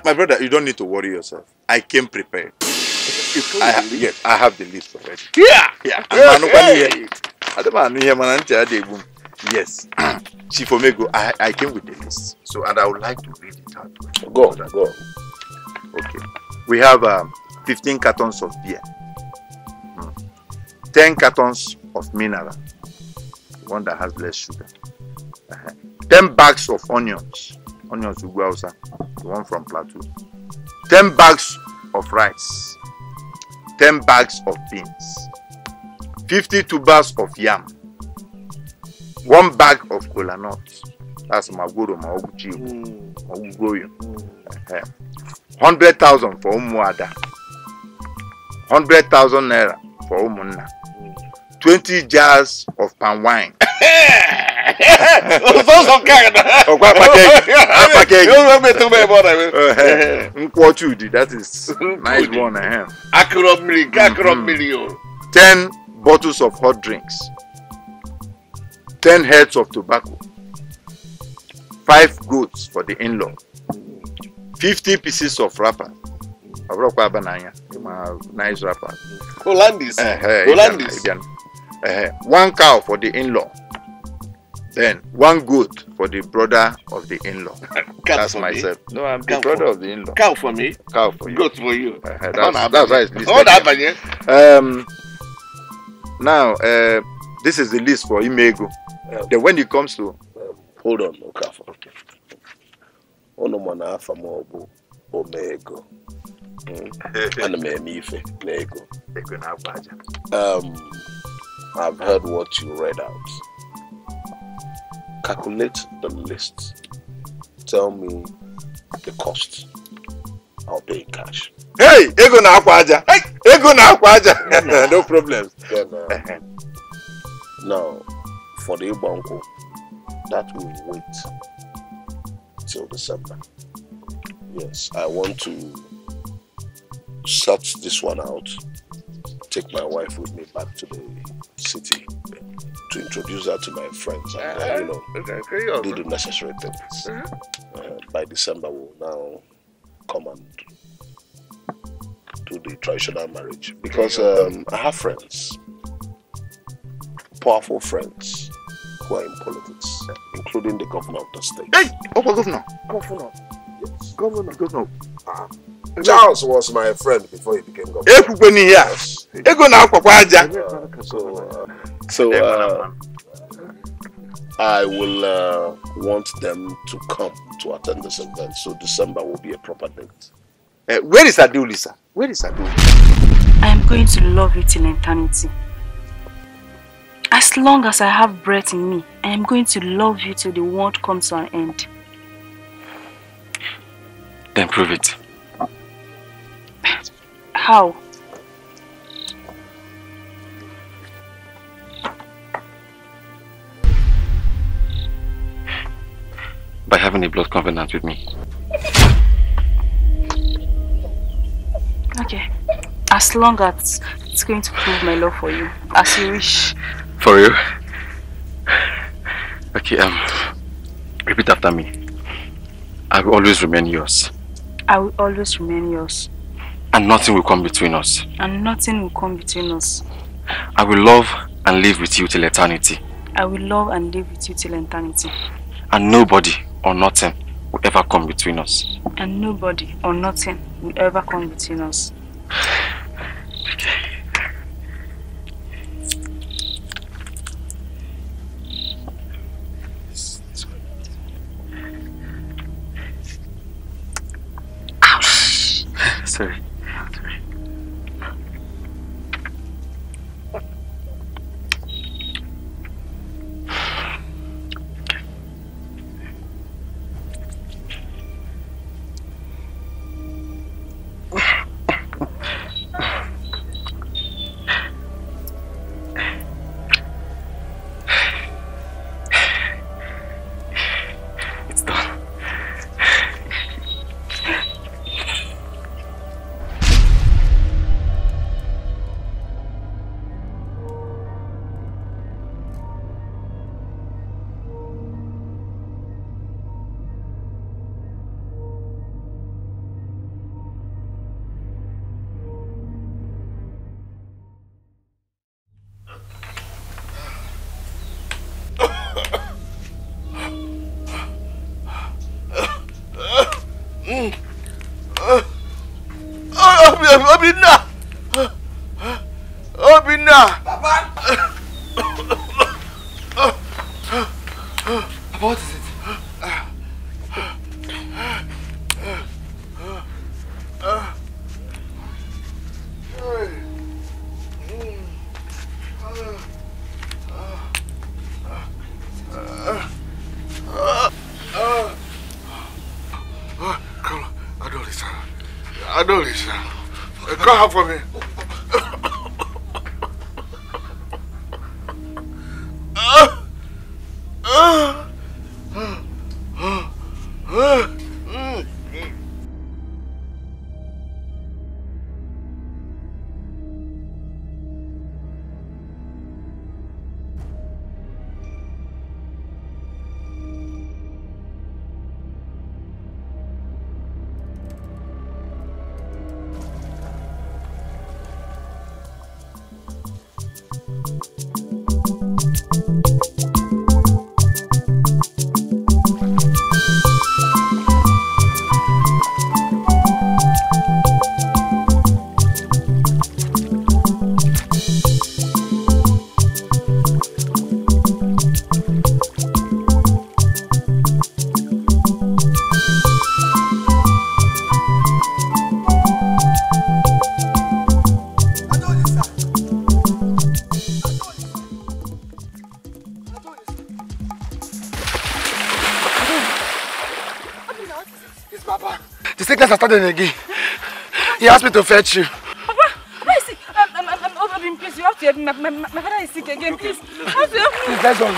My brother, you don't need to worry yourself. I came prepared. Yes, I have the list already. Yeah. Yes. Chief Omego, I came with the list. So, and I would like to read it out. Go. Okay. We have 15 cartons of beer, 10 cartons of mineral, one that has less sugar, 10 bags of onions, the one from Plateau, 10 bags of rice, 10 bags of beans, 50 tubers of yam, 1 bag of kola nuts. That's maguro, maoguchi, maogugoyo. 100,000 for Umuada, 100,000 naira for Umunna, 20 jars of palm wine. That is nice one. 10 bottles of hot drinks, 10 heads of tobacco, 5 goats for the in-law, 50 pieces of wrapper. Nice wrapper. Hollandis. 1 cow for the in-law. Then 1 goat for the brother of the in-law. That's myself. Me? No, I'm the brother of the in-law. Cow for me. Cow for you. Goat for you. That's why it's listed. Now, this is the list for Imego. Then when it comes to hold on, Okafor. Onomana Famobu Omego. And Nego. I've heard what you read out. Calculate the list. Tell me the cost. I'll pay in cash. Hey, ego na akwaja. Hey, ego na akwaja. No problem. Then, now, for the Ibanko, that will wait till December. Yes, I want to sort this one out. Take my wife with me back to the city to introduce her to my friends and do the necessary things. By December, we'll now come and do the traditional marriage because I have friends, powerful friends who are in politics, including the governor of the state. Hey, governor. Yes. Governor. Charles was my friend before he became governor. Yes. So I will want them to come to attend this event. So December will be a proper date. Where is Adu, Lisa? Where is Adu? I am going to love you till eternity. As long as I have breath in me, I am going to love you till the world comes to an end. Then prove it. How? By having a blood covenant with me. Okay. As long as it's going to prove my love for you, as you wish. For you? Okay, repeat after me. I will always remain yours. I will always remain yours. And nothing will come between us. And nothing will come between us. I will love and live with you till eternity. I will love and live with you till eternity. And nobody or nothing will ever come between us. And nobody or nothing will ever come between us. Okay. Ouch! Sorry. Obinna! Obinna! Papa! What is it? Adolescent, come out for me. I started again. He asked me to fetch you. Papa, is sick. Please, you have to help me. My father is sick again. Please, you have to help me. Please, let's go.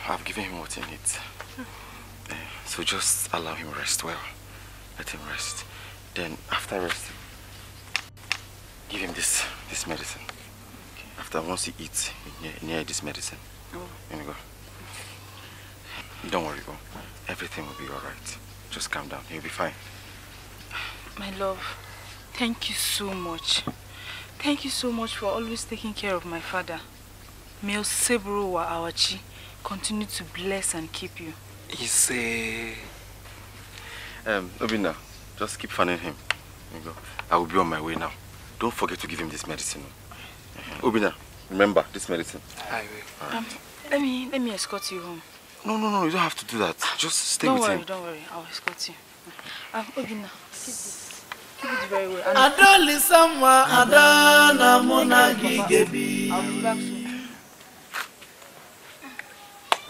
I've given him what he needs. So just allow him rest well. Let him rest. Then after resting, give him this medicine. Okay. After once he eats near this medicine. Oh. Here you go. Don't worry, everything will be alright. Just calm down. You'll be fine. My love, thank you so much. Thank you so much for always taking care of my father. May Osebro wa Awachi continue to bless and keep you. Obinna, just keep fanning him. There you go. I will be on my way now. Don't forget to give him this medicine. Obinna, remember this medicine. I will. Right. Let me escort you home. No, you don't have to do that. Just stay with him. Don't worry, I'll escort you. Obinna, keep this. Keep it very well. Adoli sama adana mona gigebi. I'll be back soon.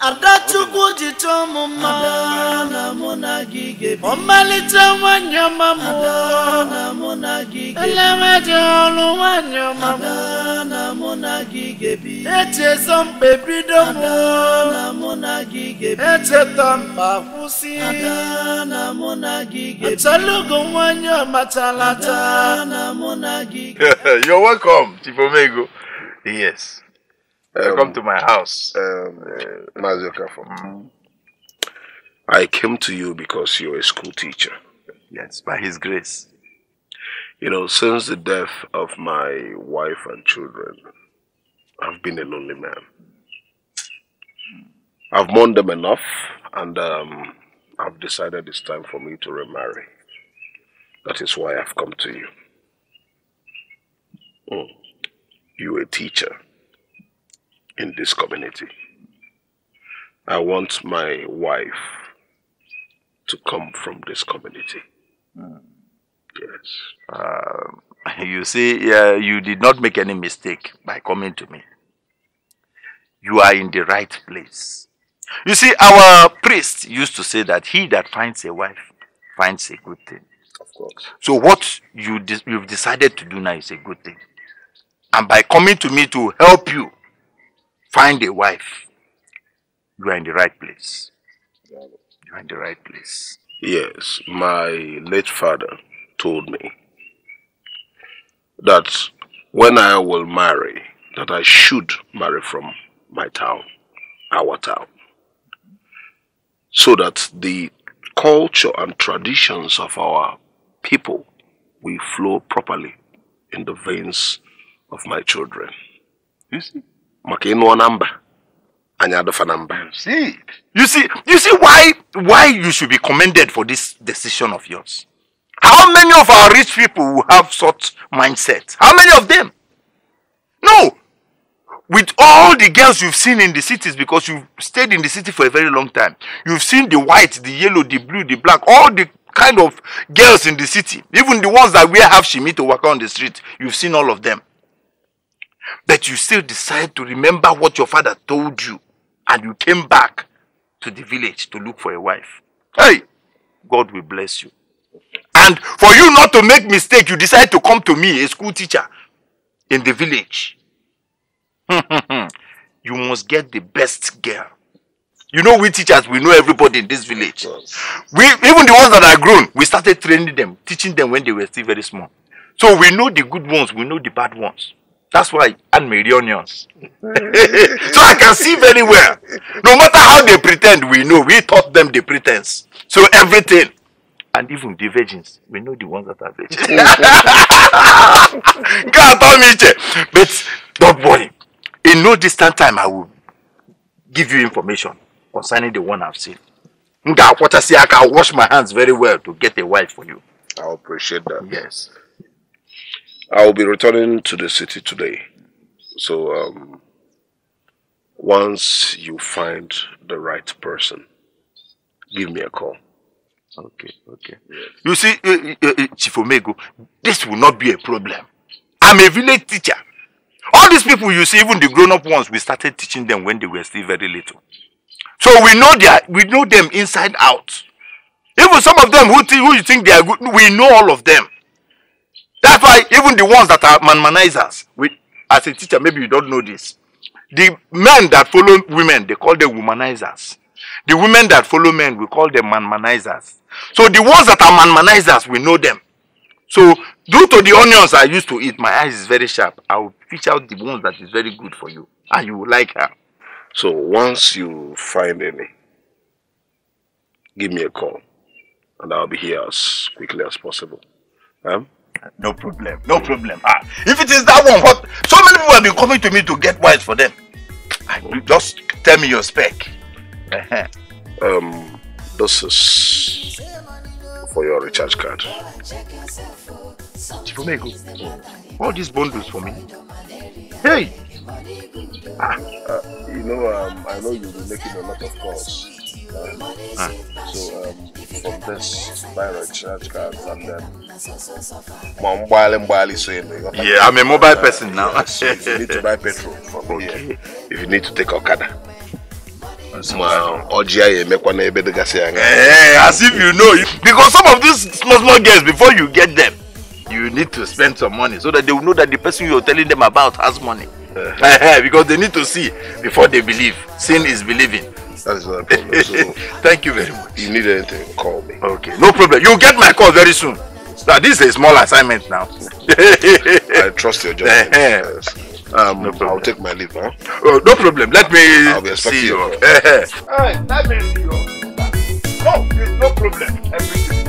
Adachukwu jitomo adana mona Omalita wanyama Adana monagi Elemajolo wanyama Adana monagi gebi Ete zombe bidomo Adana monagi gebi Ete tamba fusi Adana monagi gebi Atalugo wanyama talata Adana monagi gebi. You're welcome, Chief Omego. Yes. Welcome to my house. I came to you because you're a school teacher. Yes, by His grace. You know, since the death of my wife and children, I've been a lonely man. I've mourned them enough, and I've decided it's time for me to remarry. That is why I've come to you. You're a teacher in this community. I want my wife to come from this community. Yes. You see, you did not make any mistake by coming to me. You are in the right place. You see, our priest used to say that he that finds a wife finds a good thing. Of course. So what you've decided to do now is a good thing. And by coming to me to help you find a wife, you are in the right place. You are in the right place. Yes, my late father told me that when I will marry, that I should marry from my town, our town, so that the culture and traditions of our people will flow properly in the veins of my children. You see? You see why you should be commended for this decision of yours. How many of our rich people will have such mindset? How many of them? No. With all the girls you've seen in the cities, because you've stayed in the city for a very long time, you've seen the white, the yellow, the blue, the black, all the kind of girls in the city, even the ones that wear half shimi to walk on the street, you've seen all of them. But you still decide to remember what your father told you, and you came back to the village to look for a wife. Hey, God will bless you. And for you not to make mistake, you decide to come to me, a school teacher, in the village. You must get the best girl. You know, we teachers, we know everybody in this village. Even the ones that are grown, we started training them, teaching them when they were still very small. So we know the good ones, we know the bad ones. That's why I'm made onions. So I can see very well. No matter how they pretend, we know. We taught them the pretense. So everything. And even the virgins, we know the ones that are virgins. But don't worry. In no distant time, I will give you information concerning the one I've seen. I can wash my hands very well to get a wife for you. I appreciate that. Yes. I will be returning to the city today. So, once you find the right person, give me a call. Okay. Yes. You see, Chief Omego, this will not be a problem. I'm a village teacher. All these people you see, even the grown-up ones, we started teaching them when they were still very little. So we know them inside out. Even some of them who you think they are good, we know all of them. That's why even the ones that are manmanizers, as a teacher, maybe you don't know this. The men that follow women, they call them womanizers. The women that follow men, we call them manmanizers. So the ones that are manmanizers, we know them. So due to the onions I used to eat, my eyes is very sharp. I will pick out the ones that is very good for you. And you will like her. So once you find any, give me a call. And I'll be here as quickly as possible. No problem. If it is that one, what? So many people have been coming to me to get wives for them. You just tell me your spec. This is for your recharge card. Chief Omego, all these bundles for me. Hey! You know, I know you'll be making a lot of calls. So from this buy recharge cards and then yeah, I'm a mobile person now. So if you need to buy petrol from here, if you need to take Okada, As if you know. Because some of these small girls, before you get them, you need to spend some money so that they will know that the person you're telling them about has money. Because they need to see before they believe. Seeing is believing. That is not a problem. So, thank you very much. You need anything, call me. Okay, no problem. You'll get my call very soon. Now, this is a small assignment now. I trust your judgment. No I'll take my leave, huh? Oh, no problem. Let me I'll be expecting you. Let me see you. No, there's no problem. Everything.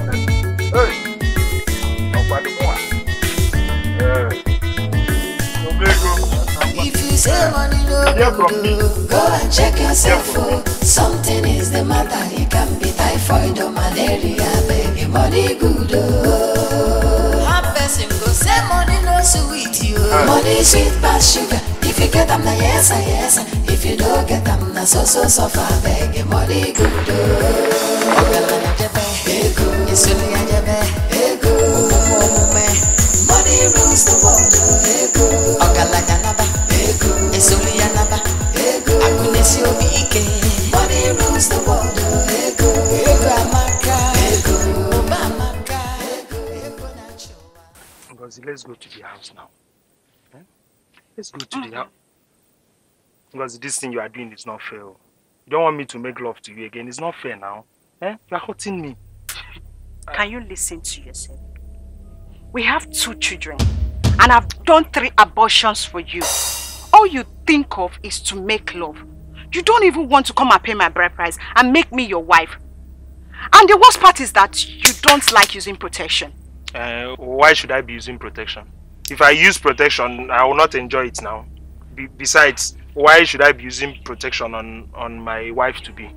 If you say money no good, go and check yourself. Something is the matter. It can be typhoid or malaria, baby. Money good. Half person go say money no sweet you. Money sweet past sugar. If you get them, na yes, yes. If you don't get them, na so suffer, baby. Money good. Money rules the world. Money rules the world. Ngozi, let's go to the house now. Let's go to the house. Ngozi, this thing you are doing is not fair. You don't want me to make love to you again. It's not fair now. You are hurting me. Can you listen to yourself? We have 2 children, and I've done 3 abortions for you. All you think of is to make love. You don't even want to come and pay my bride price and make me your wife. And the worst part is that you don't like using protection. Why should I be using protection? If I use protection, I will not enjoy it now. Besides, why should I be using protection on my wife-to-be?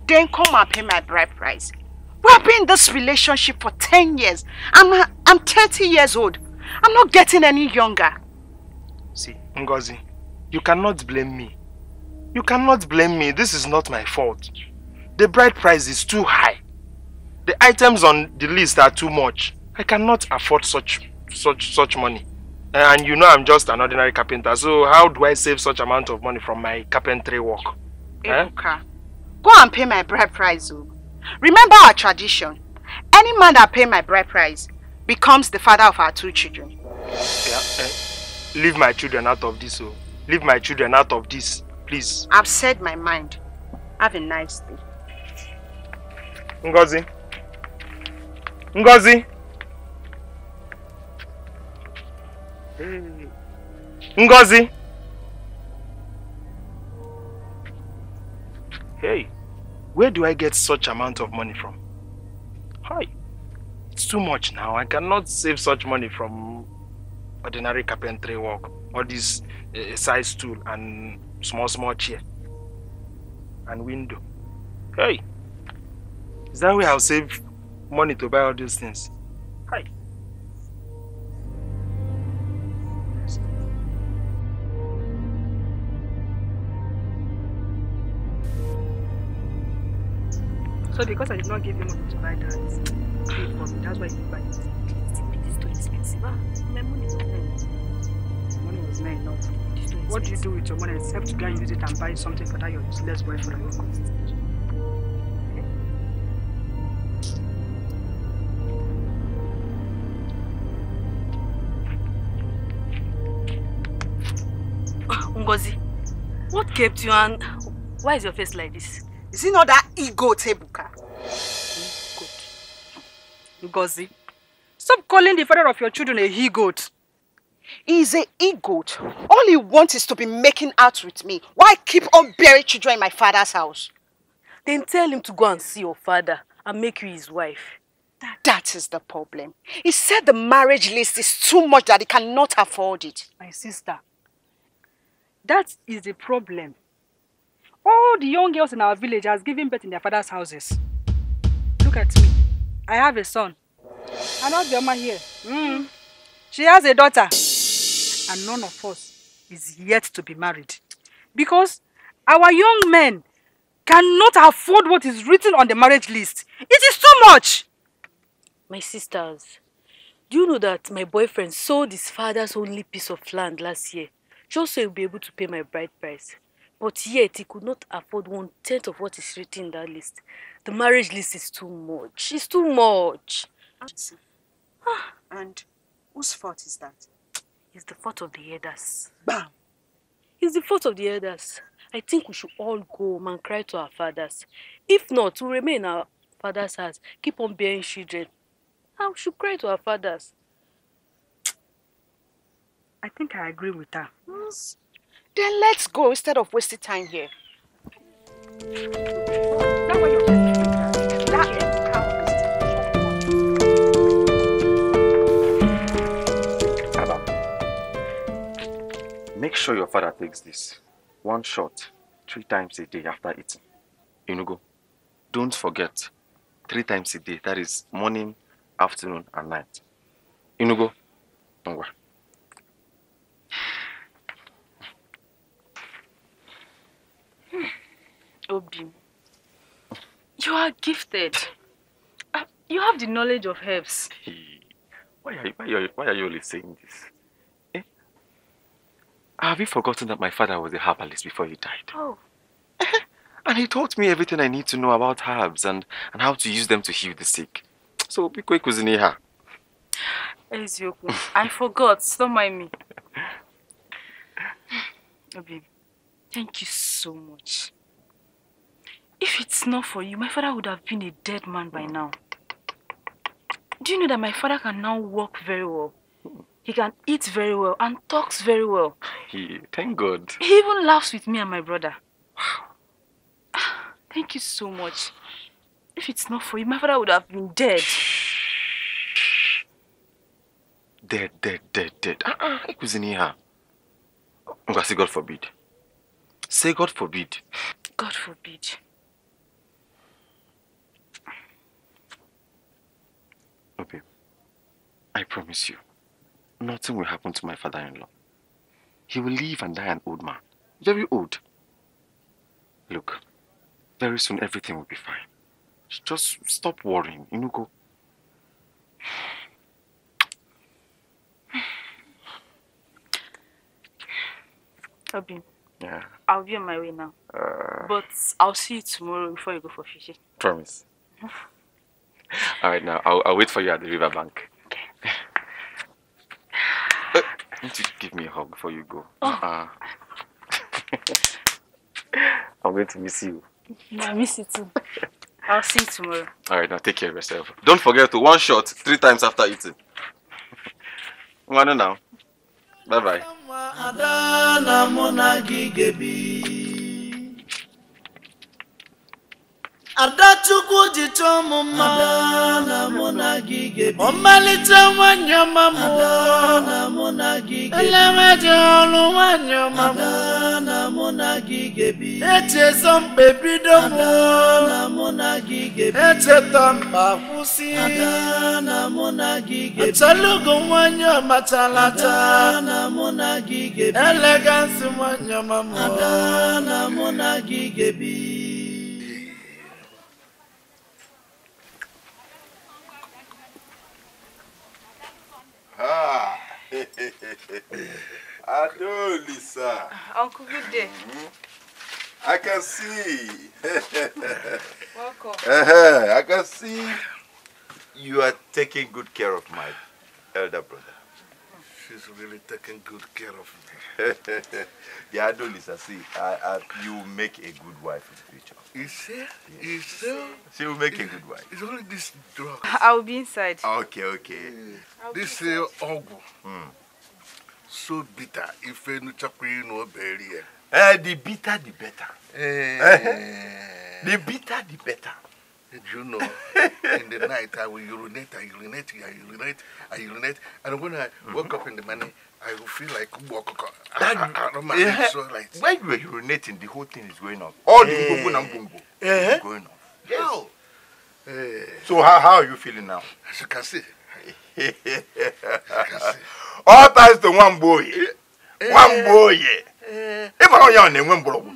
Then come and pay my bride price. We have been in this relationship for 10 years. I'm 30 years old. I'm not getting any younger. See, Ngozi, you cannot blame me. You cannot blame me. This is not my fault. The bride price is too high. The items on the list are too much. I cannot afford such money. And you know I'm just an ordinary carpenter. So how do I save such amount of money from my carpentry work? Ebuka, go and pay my bride price. Remember our tradition. Any man that pays my bride price becomes the father of our 2 children. Leave my children out of this. Leave my children out of this, please. I've said my mind. Have a nice day. Ngozi. Ngozi. Ngozi. Hey, where do I get such amount of money from? Hi. It's too much now. I cannot save such money from ordinary carpentry work. All this size tool and small chair and window. Hey, is that way I'll save money to buy all these things? Hi. So because I did not give you money to buy that, pay for me, that's why you buy it. It's too expensive. My money is not enough. Money was not enough. What do you do with your money except to go and use it and buy something for that your useless boyfriend? Ngozi, what kept you and why is your face like this? Is it not that ego, Ebuka? Ngozi, stop calling the father of your children a he-goat. He's a he-goat. All he wants is to be making out with me. Why keep on burying children in my father's house? Then tell him to go and see your father and make you his wife. That is the problem. He said the marriage list is too much that he cannot afford it. My sister, that is the problem. All the young girls in our village has given birth in their father's houses. Look at me. I have a son. And not Bioma here. She has a daughter. And none of us is yet to be married. Because our young men cannot afford what is written on the marriage list. It is too much. My sisters, do you know that my boyfriend sold his father's only piece of land last year just so he'll be able to pay my bride price? But yet he could not afford 1/10 of what is written in that list. The marriage list is too much. It's too much. And whose fault is that? It's the fault of the elders. Bam! It's the fault of the elders. I think we should all go home and cry to our fathers. If not, we'll remain in our father's house, keep on bearing children. And we should cry to our fathers. I think I agree with her. Then let's go instead of wasting time here. Make sure your father takes this. 1 shot, 3 times a day after eating. Inugo, don't forget, 3 times a day. That is morning, afternoon, and night. Inugo, Ngwa. Obi, you are gifted. You have the knowledge of herbs. Why are you always saying this? Have you forgotten that my father was a herbalist before he died? Oh. And he taught me everything I need to know about herbs and how to use them to heal the sick. So, be quick, Kuziniha. Ezioku, I forgot. Don't mind me. Obi, thank you so much. If it's not for you, my father would have been a dead man by now. Do you know that my father can now walk very well? He can eat very well and talks very well. Thank God. He even laughs with me and my brother. Thank you so much. If it's not for you, my father would have been dead. Dead. Say God forbid. Say God forbid. God forbid. Okay. I promise you, nothing will happen to my father-in-law. He will live and die an old man. Very old. Look, very soon everything will be fine. Just stop worrying, Inugo. Obi. Yeah. I'll be on my way now. But I'll see you tomorrow before you go for fishing. Promise. Alright, now I'll wait for you at the riverbank. Okay. Won't you give me a hug before you go? Oh. I'm going to miss you. I miss you too. I'll see you tomorrow. Alright, now take care of yourself. Don't forget to 1 shot 3 times after eating. Now. Bye-bye. Adachukwu ji chọọ m mma na mụ na gị gebi ọmalite nwanyị ọma m na mụ na gị gebi elemeji ọrụ nwanyị ọma m na mụ na gị gebi echezo mkpe bido m na mụ na gị gebi echeta mkpa kwụsị na mụ na gị gebi achalugo nwanyị ọma chalata na mụ na gị gebi elegansi nwanyị ọma m na mụ na gị gebi. Adolisa. Uncle, good day. I can see. Welcome. I can see you are taking good care of my elder brother. She's really taking good care of me. Yeah, Adolisa, see, you will make a good wife in the future. You see? Yes. You see? She will make a good wife. It's only this drug. I'll be inside. Okay. This ogu. So bitter. If you no berry. The bitter, the better. The bitter, the better. You know, in the night I will urinate, and when I wake up in the morning, I will feel like so like when you were urinating, the whole thing is going on. All the bungo and bungo is going on. Yes. So how are you feeling now? As you can see. All thanks to one boy. One boy.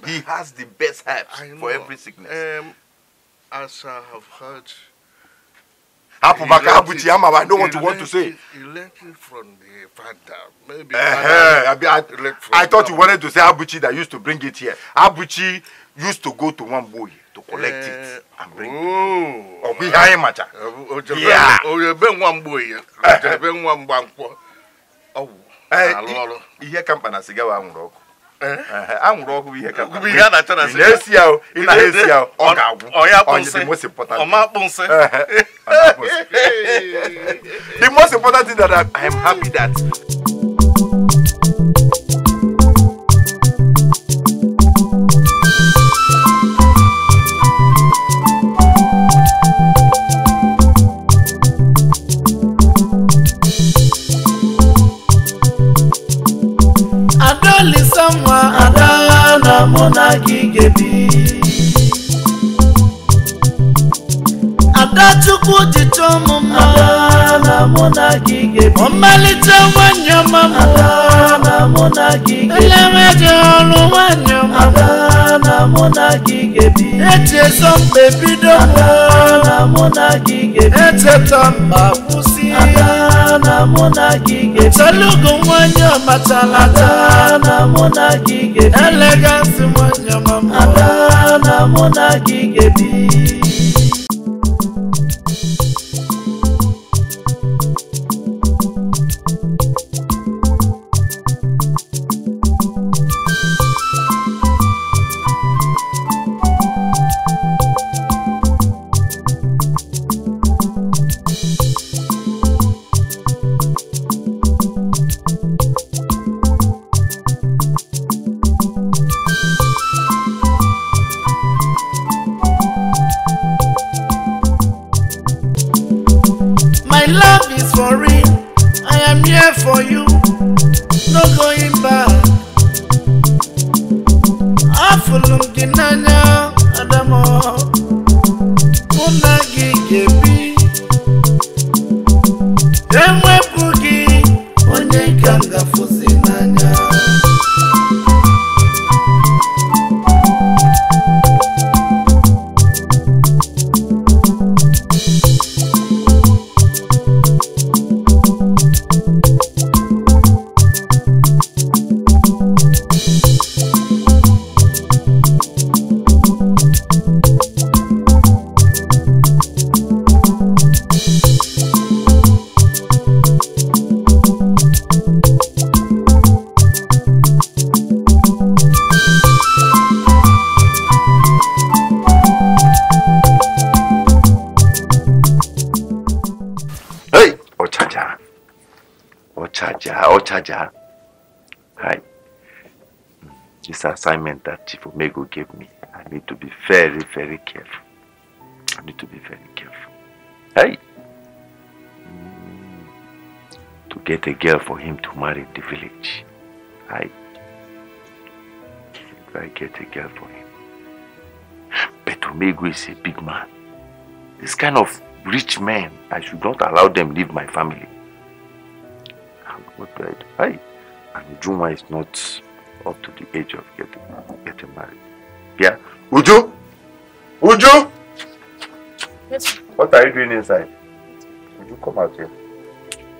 He has the best herbs for every sickness. As I have heard, I know what you want to say. He learned it from the father. Maybe I thought you wanted to say Abuchi that used to bring it here. Abuchi used to go to one boy to collect it and bring it. Oh, we hire macha. Yeah. Oh, you been one boy. You been one bank. Oh, here company cigar and rock. I'm wrong with here. We had a chance. Yes, you in Asia. Oh, the most important. The most important thing that I am happy that. Someone Adana Monagi Gebi Adatuku Jitomo Adana Monagi Gebi Omalita Wanyama Adana Monagi Gebi Elemejo Wanyama Adana Monagi Gebi Ete some baby do Adana Monagi Gebi Ete tamba pusi Adana Monagi Gebi Salugo Wanyama Talata Adana Monagi Gebi Elegance Wanyama Adana Monagi Gebi for you, no going back. Afulum dinanya adamo, unagi gebi. Emwe bugi, onye kanga fusinanya. Charger. Hi. This assignment that Chief Omego gave me, I need to be very, very careful. I need to be very careful. Hey. To get a girl for him to marry in the village. Hi. If I get a girl for him. But Omego is a big man. This kind of rich men, I should not allow them leave my family. What do I do? Hey, and Juma is not up to the age of getting married. Yeah, Uju, Uju. Yes. What are you doing inside? Uju, come out here.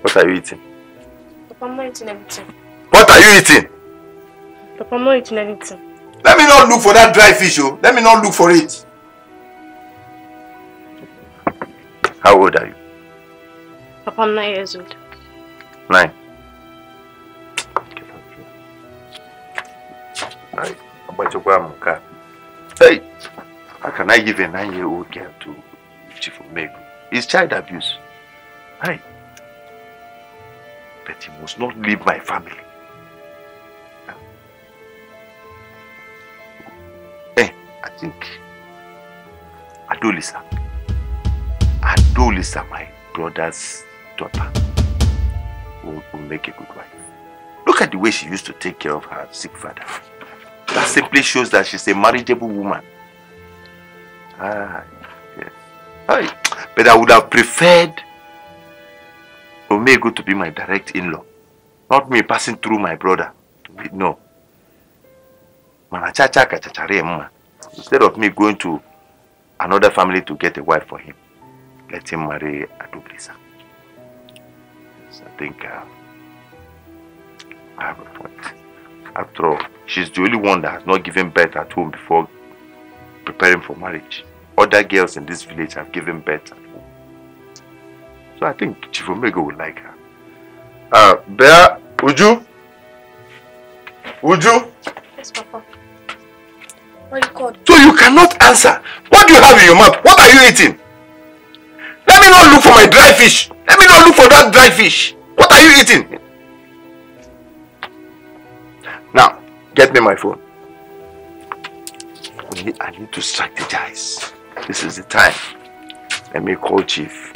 What are you eating? Papa, I'm not eating anything. What are you eating? Papa, I'm not eating anything. Let me not look for that dry fish, oh. Let me not look for it. How old are you? Papa, I'm 9 years old. 9. Hey, how can I give a 9-year-old girl to Chief Omego? It's child abuse. Hey, but he must not leave my family. Hey, I think Adolisa, my brother's daughter, will make a good wife. Look at the way she used to take care of her sick father. That simply shows that she's a marriageable woman. Ah, yes. Hey, but I would have preferred Omego to be my direct in-law. Not me passing through my brother. No. Instead of me going to another family to get a wife for him. let him marry Adublisa. So I think I have a point. After all, she's the only one that has not given birth at home before preparing for marriage. Other girls in this village have given birth at home. So I think Chief Omega will like her. Bea, Uju? Uju? Yes, Papa. What you called? So you cannot answer. What do you have in your mouth? What are you eating? Let me not look for my dry fish. Let me not look for that dry fish. What are you eating? Now, get me my phone. I need to strategize. This is the time. Let me call Chief.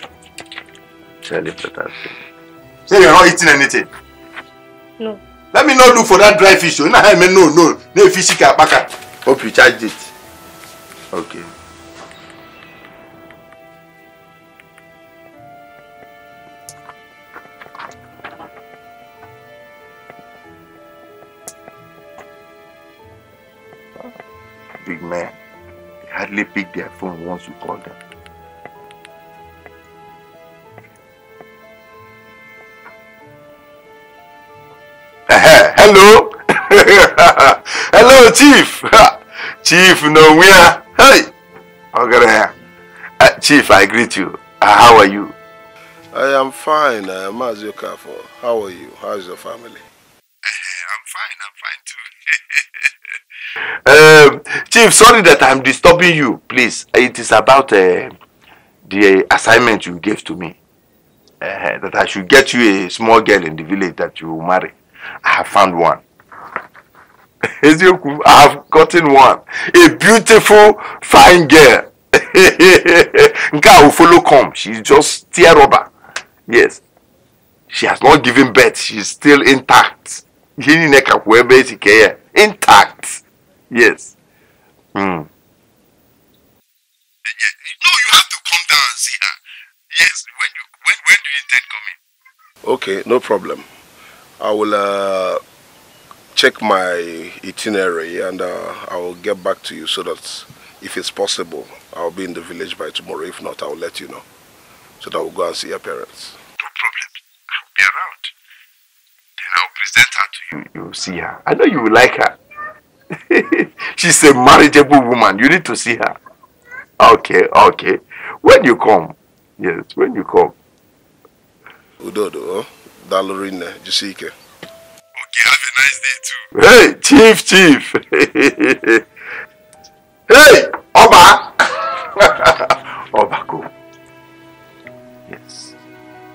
Tell him that I've been. Say you're not eating anything. No. Let me not look for that dry fish. No. No fish. Hope you charged it. Okay. Big man. They hardly pick their phone once you call them. Hello? Hello, Chief. Chief, no, we are. Hey. Okay. Chief, I greet you. How are you? I am fine, Mazioka. How are you? How is your family? I'm fine too. Chief, sorry that I'm disturbing you. Please, it is about the assignment you gave to me. That I should get you a small girl in the village that you will marry. I have found one. I have gotten one. A beautiful, fine girl. Nka will follow come. She's just tear rubber. Yes. She has not given birth. She's still intact. Intact. Yes. No, you have to come down and see her. Yes. When do you intend coming? Okay, no problem. I will check my itinerary and I will get back to you so that if it's possible, I'll be in the village by tomorrow. If not, I'll let you know so that we'll go and see your parents. No problem. I'll be around. Then I'll present her to you. You'll see her. I know you will like her. She's a marriageable woman. You need to see her. Okay. When you come. Yes, when you come. Udodo, Dalorine, Jusike. Okay, have a nice day too. Hey, Chief. Hey, Oba. Obako. Yes.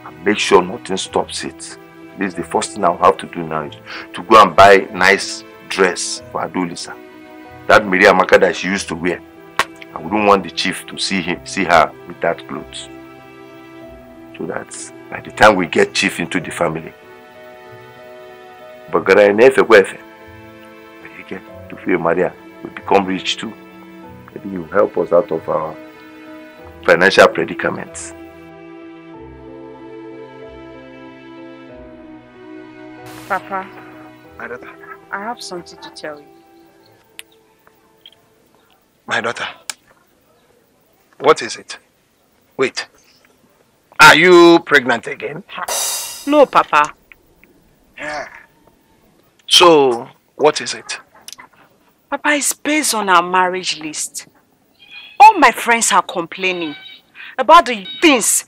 And make sure nothing stops it. This is the first thing I'll have to do now is to go and buy nice dress for Adulisa. That Miriam Amaka that she used to wear. I wouldn't want the chief to see her with that clothes. So that by the time we get chief into the family, but to feel Maria will become rich too. Maybe you help us out of our financial predicaments. Papa, My daughter. I have something to tell you. My daughter. What is it? Wait. Are you pregnant again? No, Papa. Yeah. So, what is it? Papa, it's based on our marriage list. All my friends are complaining about the things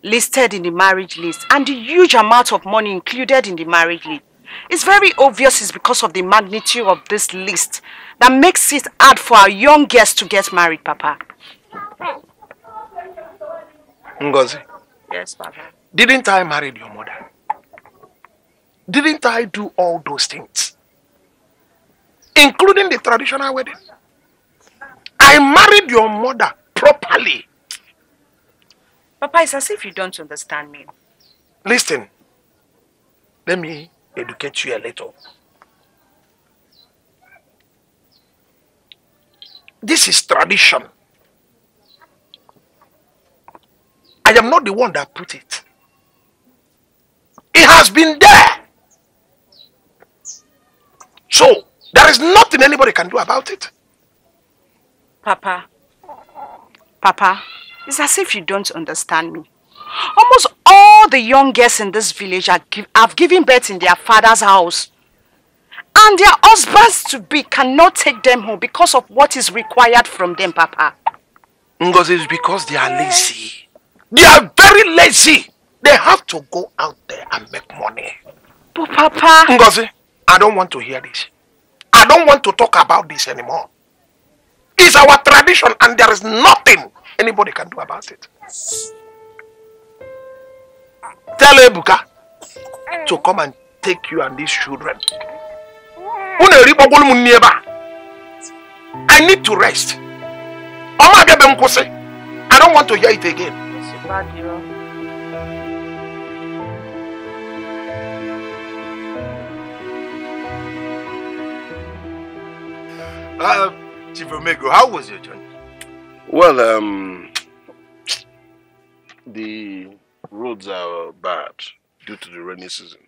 listed in the marriage list and the huge amount of money included in the marriage list. It's very obvious it's because of the magnitude of this list that makes it hard for our young guests to get married, Papa. Ngozi. Yes, Papa. Didn't I marry your mother? Didn't I do all those things? Including the traditional wedding. I married your mother properly. Papa, it's as if you don't understand me. Listen, let me educate you a little. This is tradition. I am not the one that put it. It has been there. So, there is nothing anybody can do about it. Papa, It's as if you don't understand me. Almost all the young girls in this village have given birth in their father's house. And their husbands-to-be cannot take them home because of what is required from them, Papa. Ngozi, it's because they are lazy. They are very lazy. They have to go out there and make money. But Papa... Ngozi, I don't want to hear this. I don't want to talk about this anymore. It's our tradition and there is nothing anybody can do about it. Tell Ebuka to come and take you and these children. I need to rest. I don't want to hear it again. Chief Omego, how was your journey? Well, the roads are bad due to the rainy season.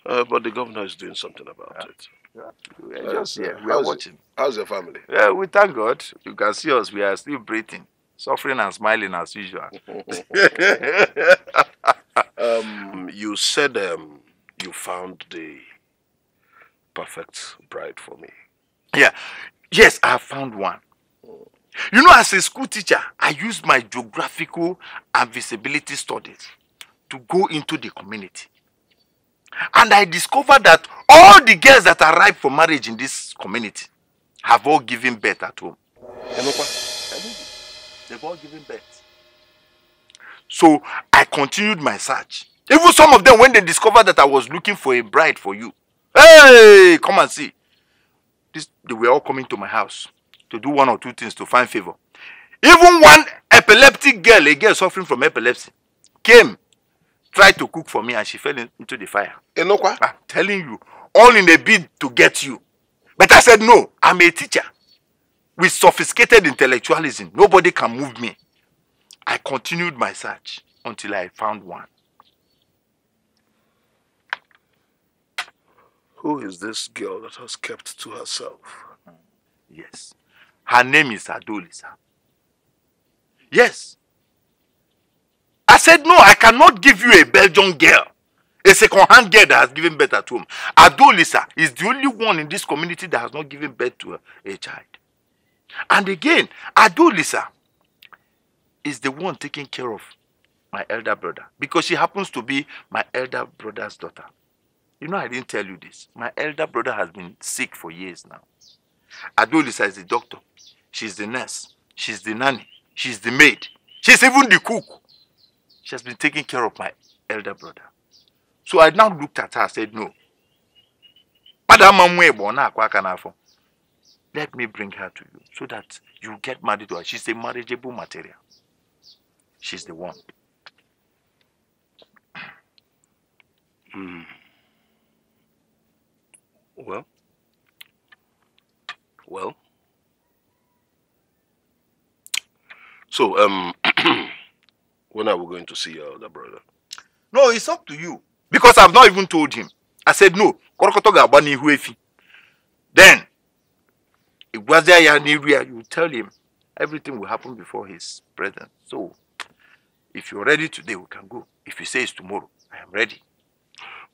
But the governor is doing something about it. We are watching. How's your family? Yeah, we thank God. You can see us. We are still breathing, suffering and smiling as usual. You said you found the perfect bride for me. Yeah. Yes, I have found one. You know, as a school teacher, I used my geographical and visibility studies to go into the community. And I discovered that all the girls that are ripe for marriage in this community have all given birth at home. They've all given birth. So I continued my search. Even some of them, when they discovered that I was looking for a bride for you, hey, come and see. They were all coming to my house to do one or two things to find favor. Even one epileptic girl, a girl suffering from epilepsy, came, tried to cook for me, and she fell into the fire. I'm telling you, all in a bid to get you. But I said, no, I'm a teacher. With sophisticated intellectualism, nobody can move me. I continued my search until I found one. Who is this girl that has kept to herself? Yes. Her name is Adolisa. Yes. I said, no, I cannot give you a Belgian girl. A second-hand girl that has given birth at home. Adolisa is the only one in this community that has not given birth to a child. And again, Adolisa is the one taking care of my elder brother. Because she happens to be my elder brother's daughter. You know, I didn't tell you this. My elder brother has been sick for years now. Adolisa is the doctor. She's the nurse. She's the nanny. She's the maid. She's even the cook. She has been taking care of my elder brother. So I now looked at her and said, no. Let me bring her to you so that you get married to her. She's a marriageable material. She's the one. Well. So, when are we going to see your elder brother? No, it's up to you. Because I've not even told him. I said, no. Then, you tell him everything will happen before his presence. So, if you're ready today, we can go. If he says tomorrow, I am ready.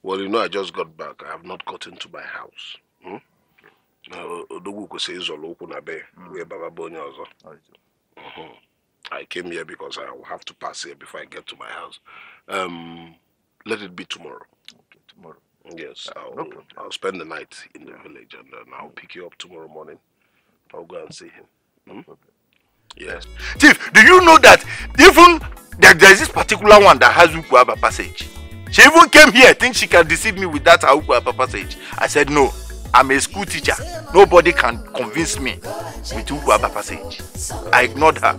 Well, you know, I just got back. I have not gotten to my house. I came here because I will have to pass here before I get to my house. Let it be tomorrow. Okay, tomorrow. Yes, no problem. I'll spend the night in the village and then I'll pick you up tomorrow morning. I'll go and see him. No problem. Yes. Chief, do you know that even there's this particular one that has Ukuaba passage? She even came here, think she can deceive me with that Ukuaba passage. I said, no, I'm a school teacher. Nobody can convince me with Ukuaba passage. I ignored her.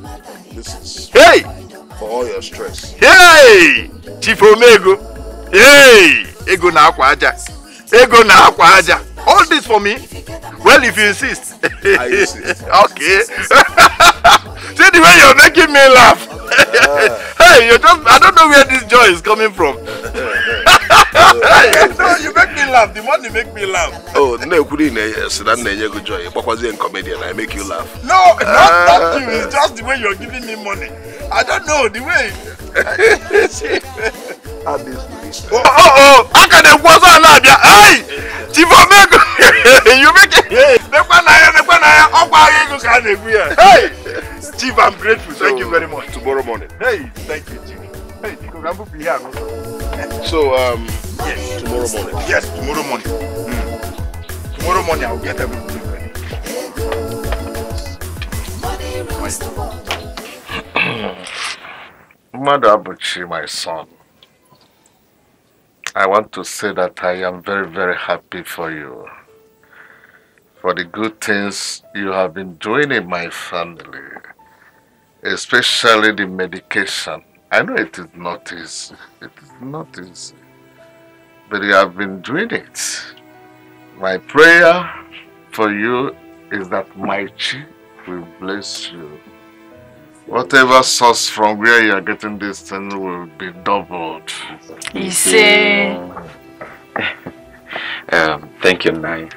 This is hey! For all your stress. Hey! Chief Omego. Hey! Ego na akwa aja. Ego na akwa aja. All this for me? Well, if you insist. I insist. Okay. See the way you're making me laugh. Hey, I don't know where this joy is coming from. No, you make me laugh. The money make me laugh. Oh, no, good joy. Comedian, I make you laugh. No, not you. It's just the way you're giving me money. I don't know the way. Oh! How can they was on that? Hey! Chief Omega! You make it! Hey! Chief, I'm grateful. Thank you very much. Tomorrow morning. Hey, thank you, Chief. Hey, I'm going to be here. So, yes. Tomorrow morning. Yes, tomorrow morning. Tomorrow morning I'll get everything ready. Madabuchi, my son, I want to say that I am very, very happy for you. For the good things you have been doing in my family. Especially the medication. I know it is not easy. It is not easy. But you have been doing it. My prayer for you is that my chi will bless you. Whatever source from where you are getting this thing will be doubled. Thank you, Nai.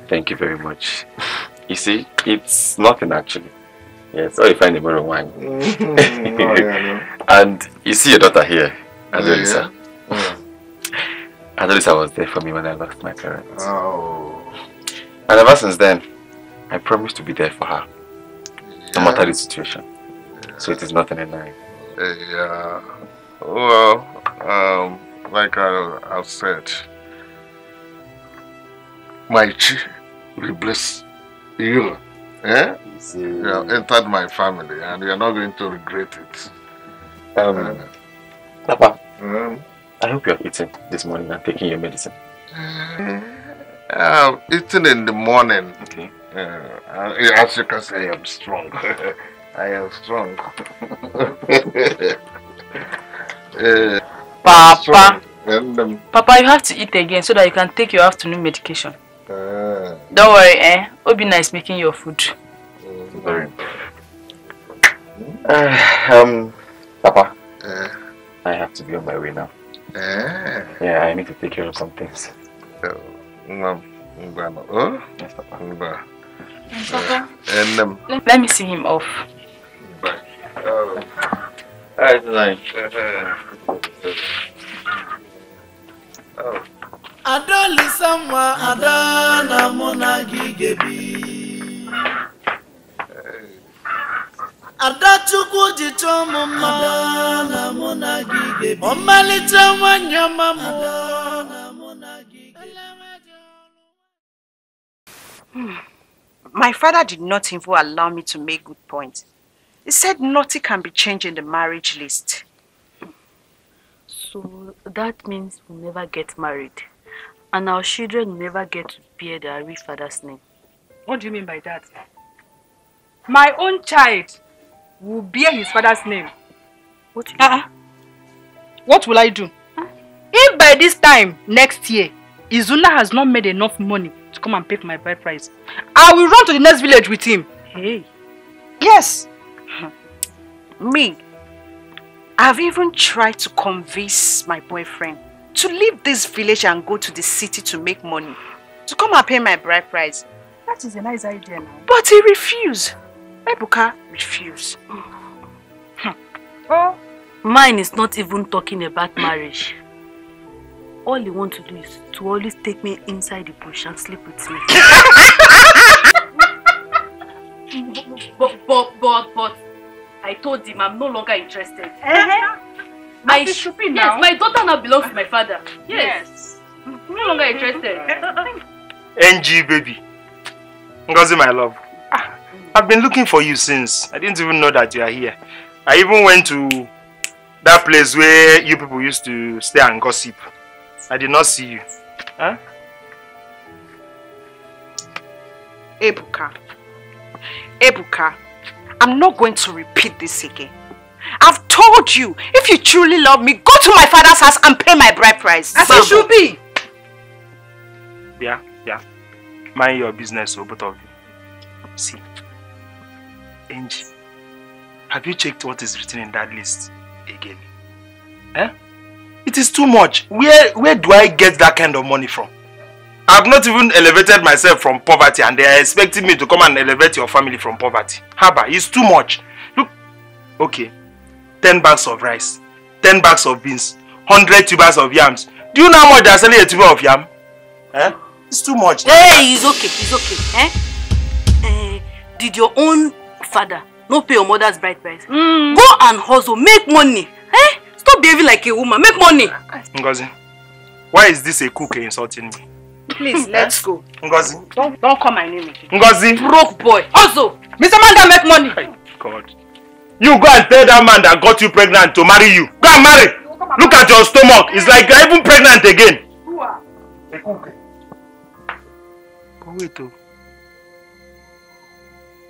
Thank you very much. You see, it's nothing actually. Yes, or you find a bottle of wine. And you see your daughter here, Adolisa. Adolisa was there for me when I lost my parents. Oh. And ever since then, I promised to be there for her, no matter the situation. So it is nothing in line. Yeah. Well, like I've said, my chi will bless you. Eh? You have entered my family and you are not going to regret it. Papa, I hope you are eating this morning and taking your medicine. Eating in the morning. Okay. As you can say, I am strong. I am strong. Papa. Strong. And, Papa, you have to eat again so that you can take your afternoon medication. Don't worry, Obina is making your food. Very. Papa, I have to be on my way now. Yeah, I need to take care of some things. Yes, Papa, let me see him off. Bye. Alright, tonight. Adolisamwa adana mona gigebi. Adachukwu jitomo adana mona gigebi. Omalita wanyama adana mona gigebi. My father did not even allow me to make good points. He said nothing can be changed in the marriage list. So that means we'll never get married. And our children will never get to bear their real father's name. What do you mean by that? My own child will bear his father's name. What will you do? What will I do? If by this time next year, Izuna has not made enough money to come and pay for my bride price, I will run to the next village with him. Hey. Yes. Me, I've even tried to convince my boyfriend to leave this village and go to the city to make money, to come and pay my bride price. That is a nice idea now. But he refused. Ebuka refused. Oh. Mine is not even talking about marriage. All he wants to do is to always take me inside the bush and sleep with me. But I told him I'm no longer interested. My daughter now belongs to my father. Yes. I'm no longer interested. NG baby. Ngozi, my love. I've been looking for you since. I didn't even know that you are here. I even went to that place where you people used to stay and gossip. I did not see you. Huh? Ebuka, I'm not going to repeat this again. I've told you, if you truly love me, go to my father's house and pay my bride price. As it should be. Yeah. Mind your business, so both of you. See, Angie, have you checked what is written in that list again? It is too much. Where do I get that kind of money from? I've not even elevated myself from poverty and they are expecting me to come and elevate your family from poverty. Haba, it's too much. Look, okay, 10 bags of rice, 10 bags of beans, 100 tubers of yams. Do you know how much they are selling a tuber of yam? Eh? It's too much. Hey, it's okay. Did your own father not pay your mother's bride price? Go and hustle, make money. Stop behaving like a woman, make money. Ngozi, why is this a cook insulting me? Please, let's go. Ngozi. Don't call my name again. Ngozi. Broke boy. Also, Mr. Man that make money. My God. You go and tell that man that got you pregnant to marry you. Go and marry. Look at your stomach. It's like you're even pregnant again. But wait, oh.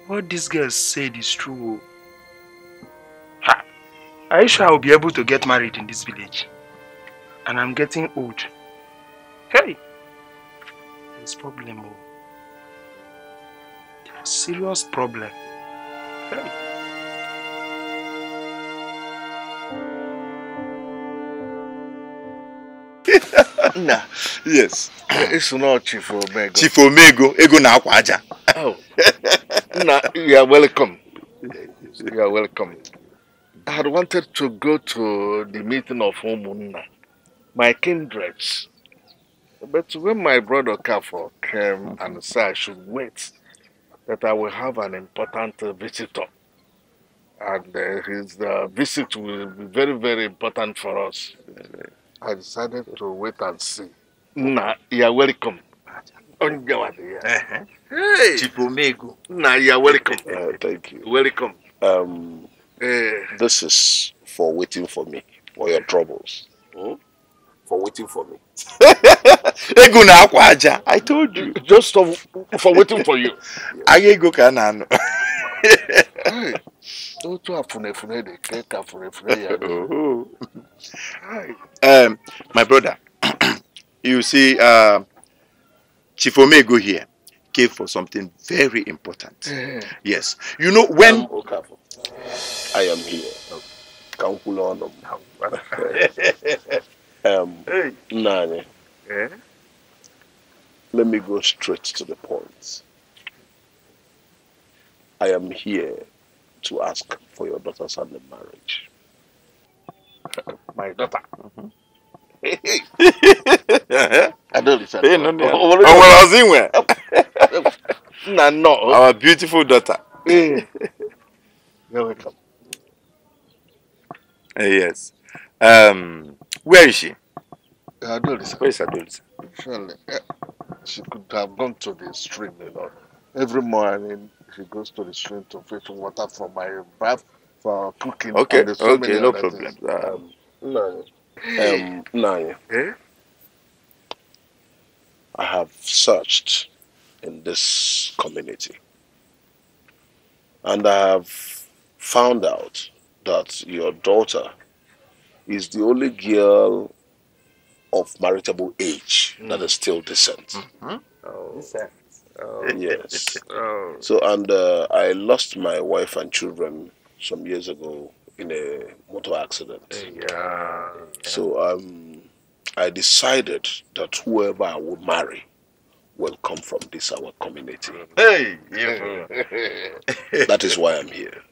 What this girl said is true. Ha. Are you sure I'll be able to get married in this village? And I'm getting old. Hey. There's problem, oh. There's a serious problem. Hey. Nah, yes. It's not Chief Omego. Chief Omego, ego na akwa aja. Oh. Nah, you are welcome. You are welcome. I had wanted to go to the meeting of Umunna, my kindreds. But when my brother Kafo came and said I should wait, that I will have an important visitor. And his visit will be very, very important for us. I decided to wait and see. Nah, you are welcome. Hey, Chief Omego. Nah, you are welcome. Thank you. Welcome. This is for waiting for me, for your troubles. For waiting for me. Ego na akwa aja. I told you. Just for waiting for you. Aye ego ka na ano. My brother, you see, Chief Omego here came for something very important. Yes. You know, when... I am here. Nani, let me go straight to the point. I am here to ask for your daughter's hand in marriage. My daughter. I don't listen. No. Our beautiful daughter. You're welcome. Yes. Where is she? Adolisa. Where is Adolisa? Surely, she could have gone to the stream, you know. Every morning she goes to the stream to fetch water for my bath, for cooking. Okay, and so many no other problem. Nani. I have searched in this community and I have found out that your daughter is the only girl of marriageable age that is still decent. Decent. Yes. So, and I lost my wife and children some years ago in a motor accident. So I decided that whoever I would marry will come from this our community. Hey, that is why I'm here.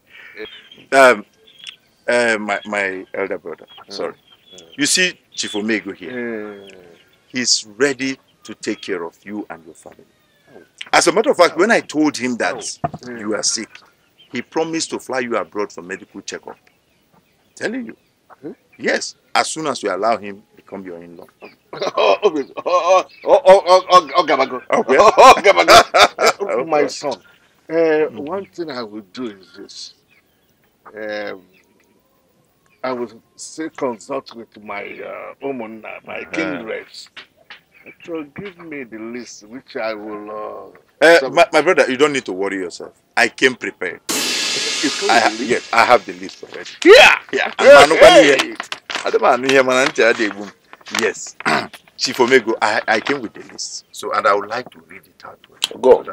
My elder brother. Sorry. You see Chief Omego here. He's ready to take care of you and your family. As a matter of fact, when I told him that you are sick, he promised to fly you abroad for medical checkup. I'm telling you. Yes, as soon as you allow him become your in-law. My son, one thing I will do is this. I will still consult with my Umunna, my kindreds. So give me the list which I will... my brother, you don't need to worry yourself. I came prepared. Yes, I have the list already. Yes. Chief Omego, I came with the list. So, and I would like to read it out. Go.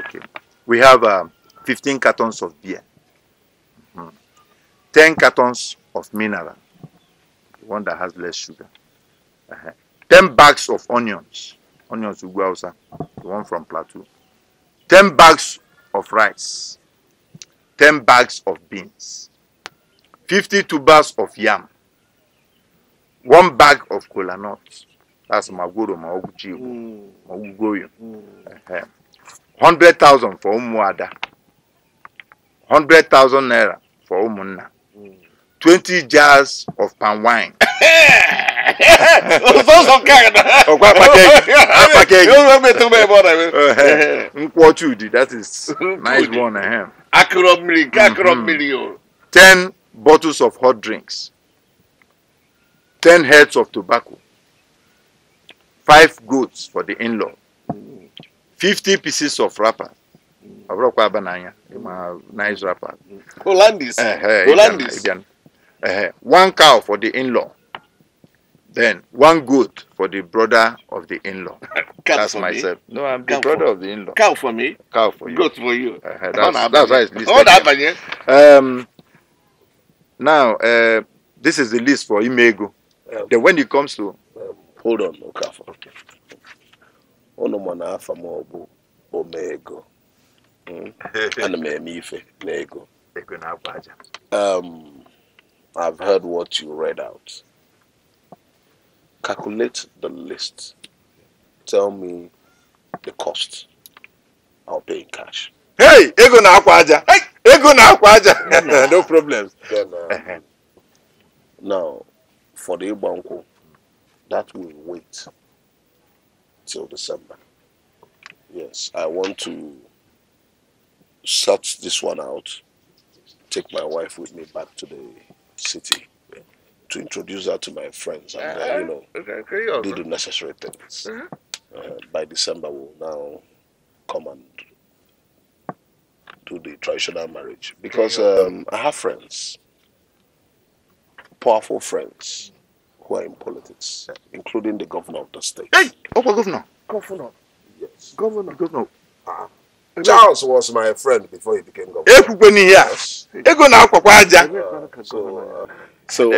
Okay. We have 15 cartons of beer. 10 cartons of mineral. The one that has less sugar. 10 bags of onions. Onions Uguausa. The one from Plateau. 10 bags of rice. 10 bags of beans. 50 tubers of yam, 1 bag of kola nuts. That's maguro, magugoyo. 100,000 for umuada. 100,000 naira for umunna. 20 jars of palm wine. That is nice one. 10 bottles of hot drinks. 10 heads of tobacco. 5 goats for the in-law. 50 pieces of wrapper. Nice wrapper. Hollandis. 1 cow for the in-law. Then 1 goat for the brother of the in-law. That's myself. No, I'm the brother of the in-law. Cow for me. Cow for you. Goat for you. That's why it's listed. Now, this is the list for Imego. Then when it comes to... hold on, Okafor. Okay. Onomana famobu omego. I've heard what you read out. Calculate the list. Tell me the cost. I'll pay in cash. Hey, ego na akwaja. Hey, ego na akwaja. No problems. Then, now, for the Ibanko, that will wait till December. Yes, I want to sort this one out. Take my wife with me back to the city to introduce her to my friends and do the necessary things. By December, we'll now come and do the traditional marriage because I have friends, powerful friends who are in politics, including the governor of the state. Hey, governor. Governor. Yes. Governor. Charles was my friend before he became governor. Yes. So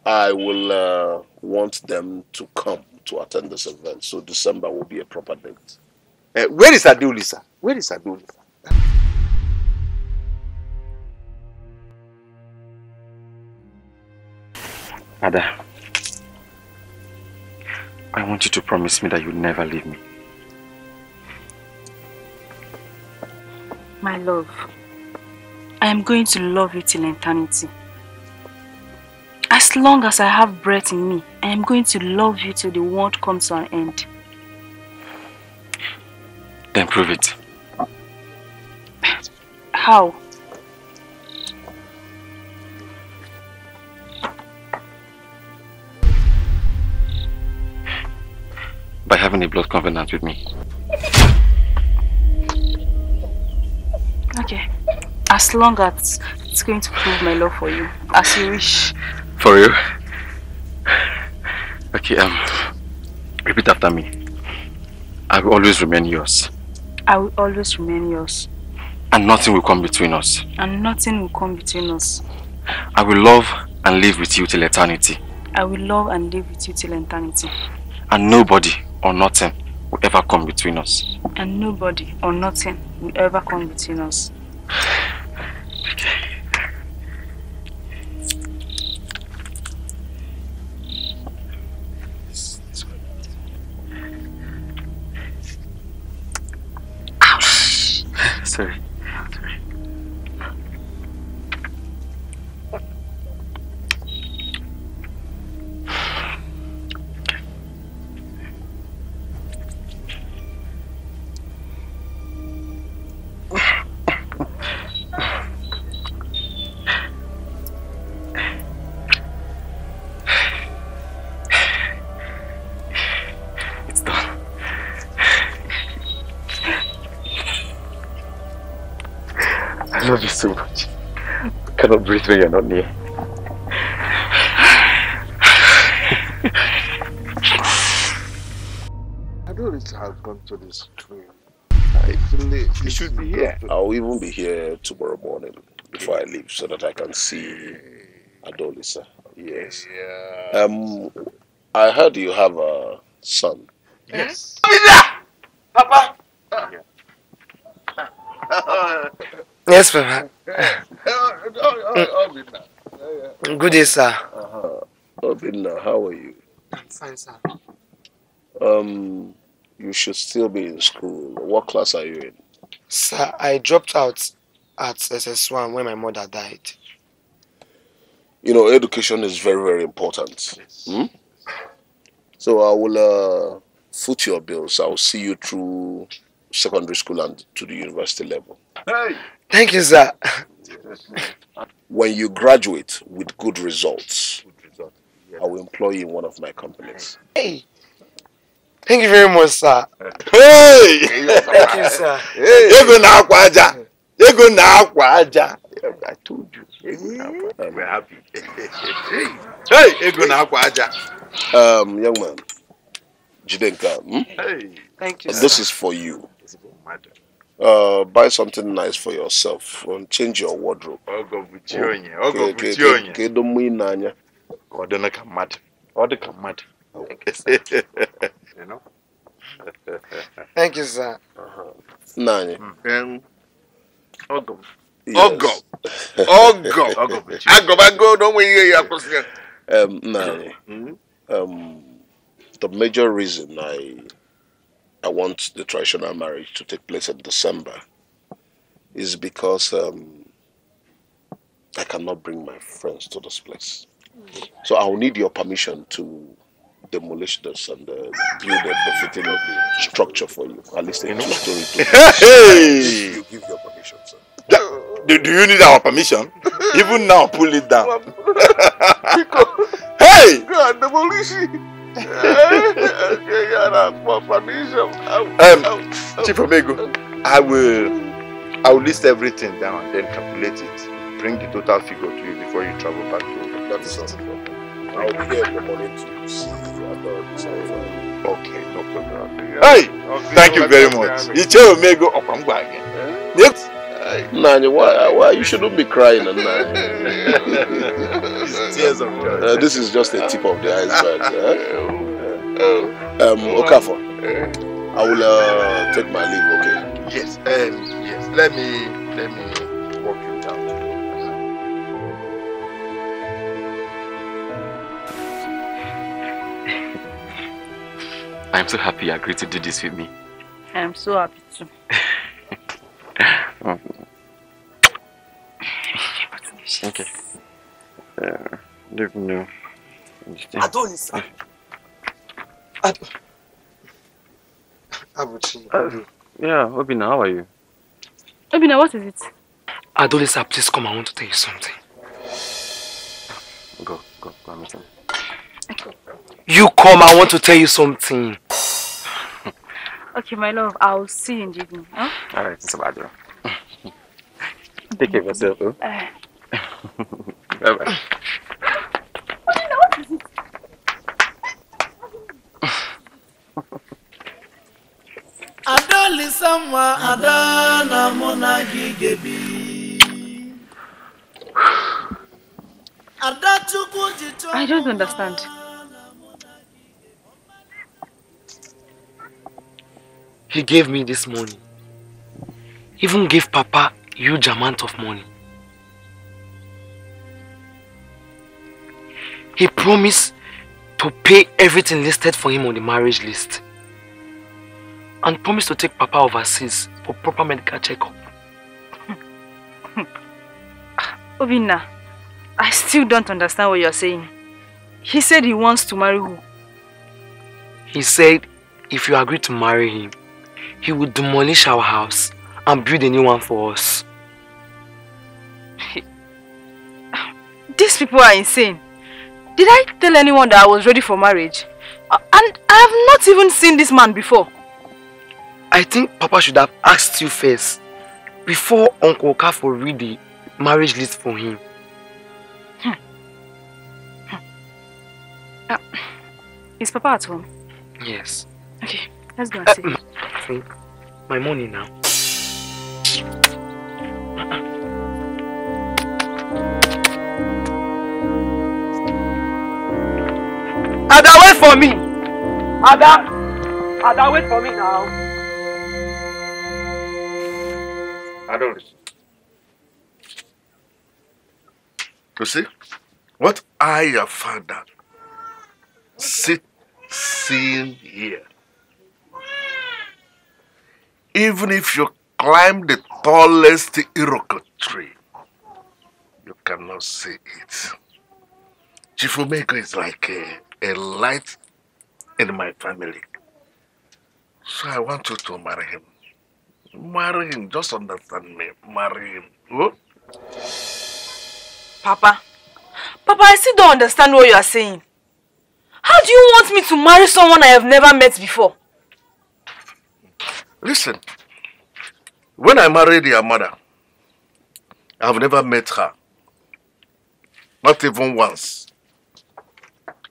I will want them to come to attend this event. So December will be a proper date. Where is Adulisa? Where is Adulisa? Ada, I want you to promise me that you'll never leave me. My love, I am going to love you till eternity. As long as I have breath in me, I am going to love you till the world comes to an end. Then prove it. How? By having a blood covenant with me. Okay. As long as it's going to prove my love for you, as you wish. For you? Okay, repeat after me. I will always remain yours. I will always remain yours. And nothing will come between us. And nothing will come between us. I will love and live with you till eternity. I will love and live with you till eternity. And nobody or nothing will ever come between us. And nobody or nothing will ever come between us. Okay. Ouch! Sorry. I love you so much. I cannot breathe when you're not near. I don't know how I've gone to this dream. You should be here. I'll even be here tomorrow morning before I leave so that I can see Adolisa. Yes. Yeah. I heard you have a son. Yes. Papa! Yes, Papa. Good day, sir. Obinna, how are you? I'm fine, sir. You should still be in school. What class are you in? Sir, I dropped out at SS1 when my mother died. You know, education is very, very important. Hmm? So I will foot your bills. I will see you through secondary school and to the university level. Hey! Thank you, sir. When you graduate with good results, I will employ you in one of my companies. Hey! Thank you very much, sir. Hey! Thank you, sir. You go now, Kwaja. You go now, Kwaja. I told you. We're happy. Hey, you go now, Kwaja. Young man, Jidenka, Hey. Thank you, sir. This is for you. Buy something nice for yourself and change your wardrobe. You know? Thank you, sir. Nani. Ogo. Yes. Ogo. Don't wait here. Nani. The major reason I want the traditional marriage to take place in December is because I cannot bring my friends to this place. So I'll need your permission to demolish this and build a befitting structure for you. At least a two-story. Hey! You give your permission, sir. Do you need our permission? Even now, pull it down. Hey! God, demolish it. Chief Omego, I will list everything down, then calculate it. Bring the total figure to you before you travel back to. That is not a problem. I'll be here in the morning to see you about this. Okay, no problem. Hey! Thank you very much. Iche Omego Opangwa again. Yes. Nanya, why you shouldn't be crying, Nanya? Tears of joy. This is just a tip of the iceberg. Okafor, I will take my leave, okay? Yes, yes. Let me walk you down. I'm so happy you agreed to do this with me. I'm so happy too. Okay. Let me know. Adonis. Yeah, Obina, how are you? Obina, what is it? Adonis, please come. I want to tell you something. Go, I'm listening. You come, I want to tell you something. Okay, my love, I'll see you in the evening. Huh? Alright, it's about you. Take care of yourself, huh? Bye-bye. What is it? I don't understand. He gave me this money. Even gave Papa a huge amount of money. He promised to pay everything listed for him on the marriage list. And promised to take Papa overseas for proper medical checkup. Obina, I still don't understand what you're saying. He said he wants to marry who? He said if you agree to marry him, he would demolish our house and build a new one for us. These people are insane. Did I tell anyone that I was ready for marriage? And I have not even seen this man before. I think Papa should have asked you first before Uncle Okafor read the marriage list for him. Is Papa at home? Yes. Okay, let's go and see. My money now. Ada, wait for me! Ada, wait for me now. Adonis. You see, what I, your father, seeing here, even if you climb the tallest Iroko tree, you cannot see it. Chief Omega is like a light in my family. So I want you to marry him. Marry him, just understand me. Marry him. Oh? Papa, I still don't understand what you are saying. How do you want me to marry someone I have never met before? Listen, when I married your mother, I've never met her. Not even once.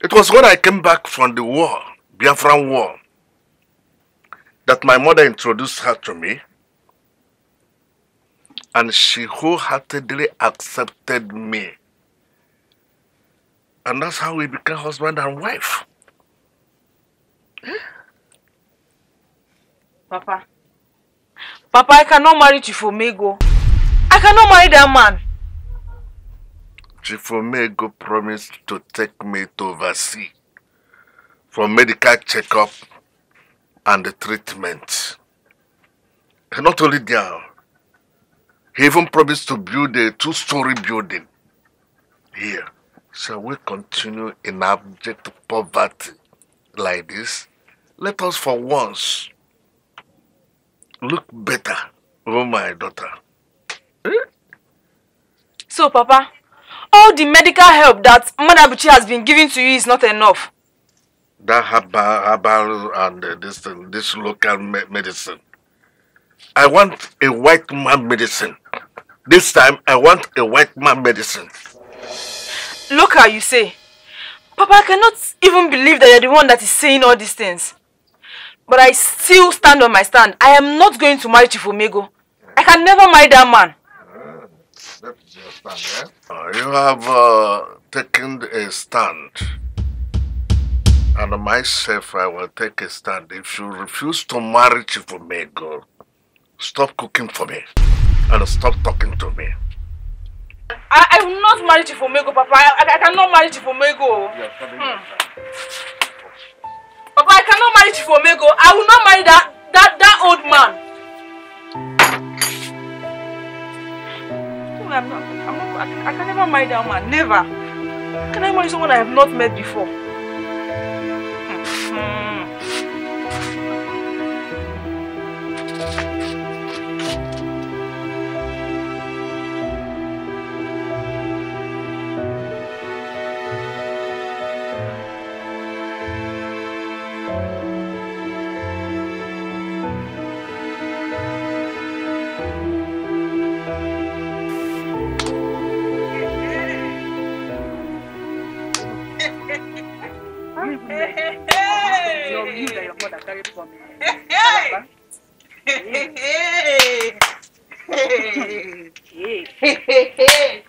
It was when I came back from the war, Biafran war, that my mother introduced her to me, and she wholeheartedly accepted me. And that's how we became husband and wife. Papa, I cannot marry Chief Omego. I cannot marry that man. Chief Omego promised to take me to overseas for medical checkup and the treatment. And not only there, he even promised to build a 2-story building here. Shall we continue in abject poverty like this? Let us for once look better, oh my daughter. So, Papa, all the medical help that Madabuchi has been giving to you is not enough. That herbal and this local medicine. I want a white man medicine. This time, I want a white man medicine. Look how you say. Papa, I cannot even believe that you're the one that is saying all these things. But I still stand on my stand. I am not going to marry Chief Omego. I can never marry that man. That's your stand, yeah? You have taken a stand. And myself, I will take a stand. If you refuse to marry Chief Omego, stop cooking for me. And stop talking to me. I will not marry Chief Omego, Papa. I cannot marry Chief Omego. Papa, I cannot marry Chief Omego. I will not marry that old man. I can never marry that man. Never. Can I marry someone I have not met before?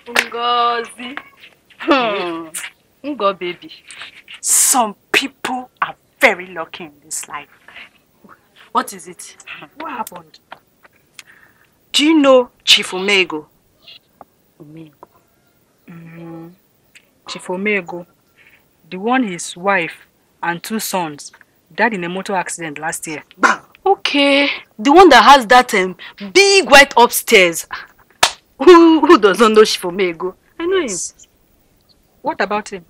Ngozi. Ngo baby. Some people are very lucky in this life. What is it? What happened? Do you know Chief Omego? Chief Omego, the one his wife and 2 sons died in a motor accident last year. Okay, the one that has that big white upstairs. Who doesn't know Chief Omego? I know him. What about him?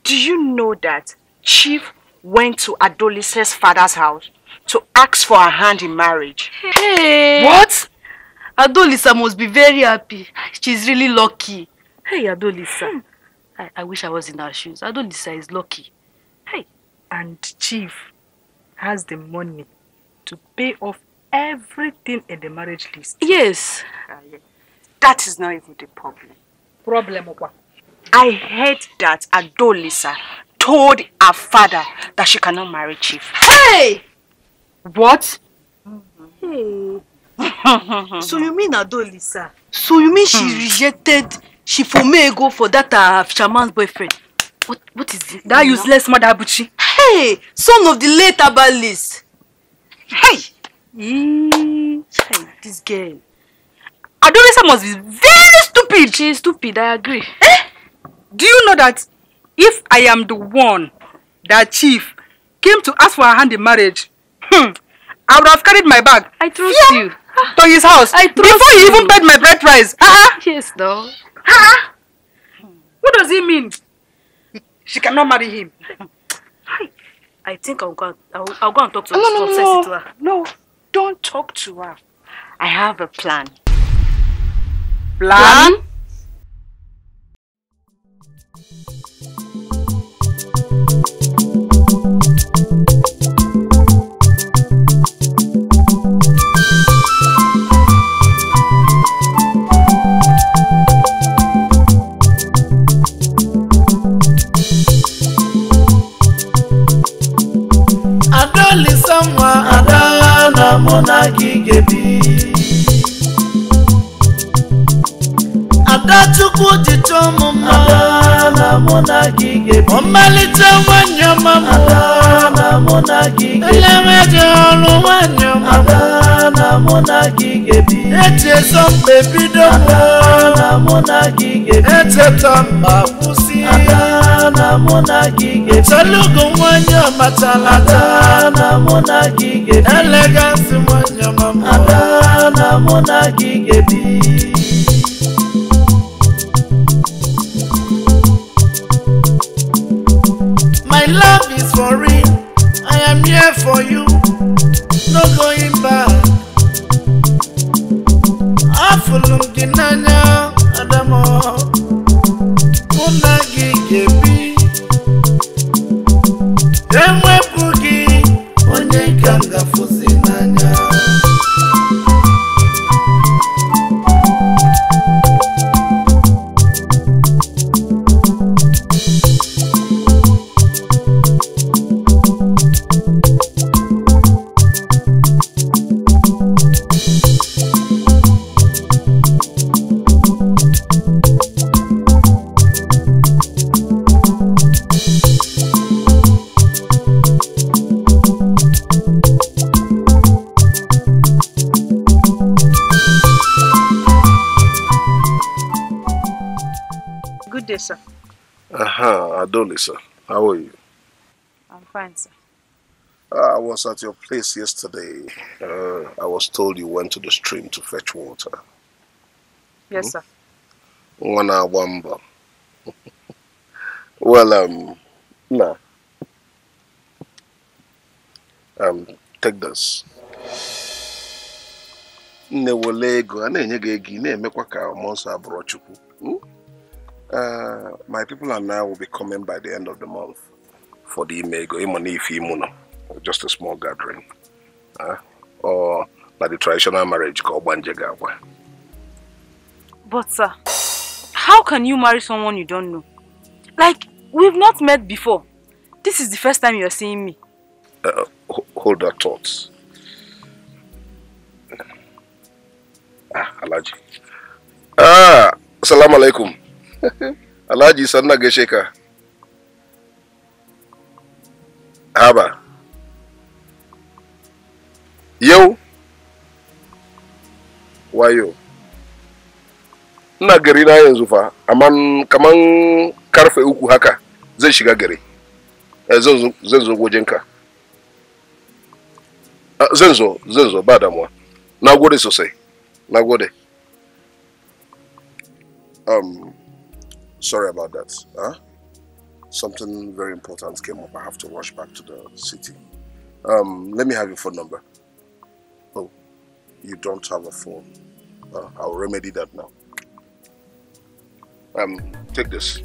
Do you know that Chief went to Adolise's father's house to ask for her hand in marriage? Hey! What? Adolisa must be very happy. She's really lucky. Hey, Adolisa. I wish I was in her shoes. Adolisa is lucky. Hey. And Chief has the money to pay off everything in the marriage list. Yes. That is not even the problem. I heard that Adolisa told her father that she cannot marry Chief. Hey! What? Hey. So you mean Adolisa? So you mean she rejected Chief Omego for that shaman's boyfriend? What is it? That useless Madabuchi. Hey! Son of the late Abalis. Hey! Hey, this girl. Adolisa must be very stupid. She is stupid, I agree. Do you know that if I am the one that Chief came to ask for her hand in marriage, I would have carried my bag. I trust you. To his house. I trust before he even paid my bride price. Yes, no. What does he mean? She cannot marry him. I think I'll go and talk to her. No, don't talk to her. I have a plan. Plan? Adolisa nwa ada na mona gigebi. Ada chukwu jito mama na mona gigebi. Omalite wanyama ada na mona gigebi. Elemeje olu wanyama ada na mona gigebi. Eche sombe bido ada na mona gigebi. Eche tamba pusi ada na mona gigebi. Salugu wanyama talata na mona gigebi. Elegance wanyama ada na mona gigebi. My love is for real. I am here for you. No going back. Afulum dinanya Adamo. Munagi gebi. Emwe pugi. Onye ganga fuzinanya. Good day, sir. Adolisa, how are you? I'm fine, sir. I was at your place yesterday. I was told you went to the stream to fetch water. Yes, sir. Wana wamba. Well, nah. Take this. Newolego, my people and I will be coming by the end of the month for the Imego, just a small gathering. Or like the traditional marriage called Banjagawa. But sir, how can you marry someone you don't know? Like, we've not met before. This is the first time you're seeing me. Hold that thought. Alaji. Assalamu alaikum. Alaji sanna gesheka. Haba. Yo. Wayo. Ina gari na yanzu fa, kaman karfe 3 haka zan shiga gari. Zan zo wajenka. Zan zo ba damuwa. Nagode sosai. Nagode. Sorry about that. Something very important came up. I have to rush back to the city. Let me have your phone number. Oh, you don't have a phone. I'll remedy that now. Take this.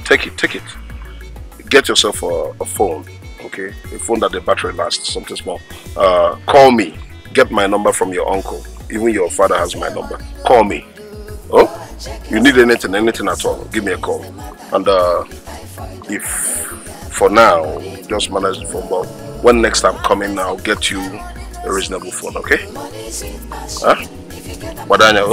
Take it. Get yourself a phone, okay? A phone that the battery lasts, something small. Call me. Get my number from your uncle. Even your father has my number. Call me. Oh? You need anything at all, give me a call. And if for now, just manage the phone. But when next I'm coming, I'll get you a reasonable phone, okay? Wadanya,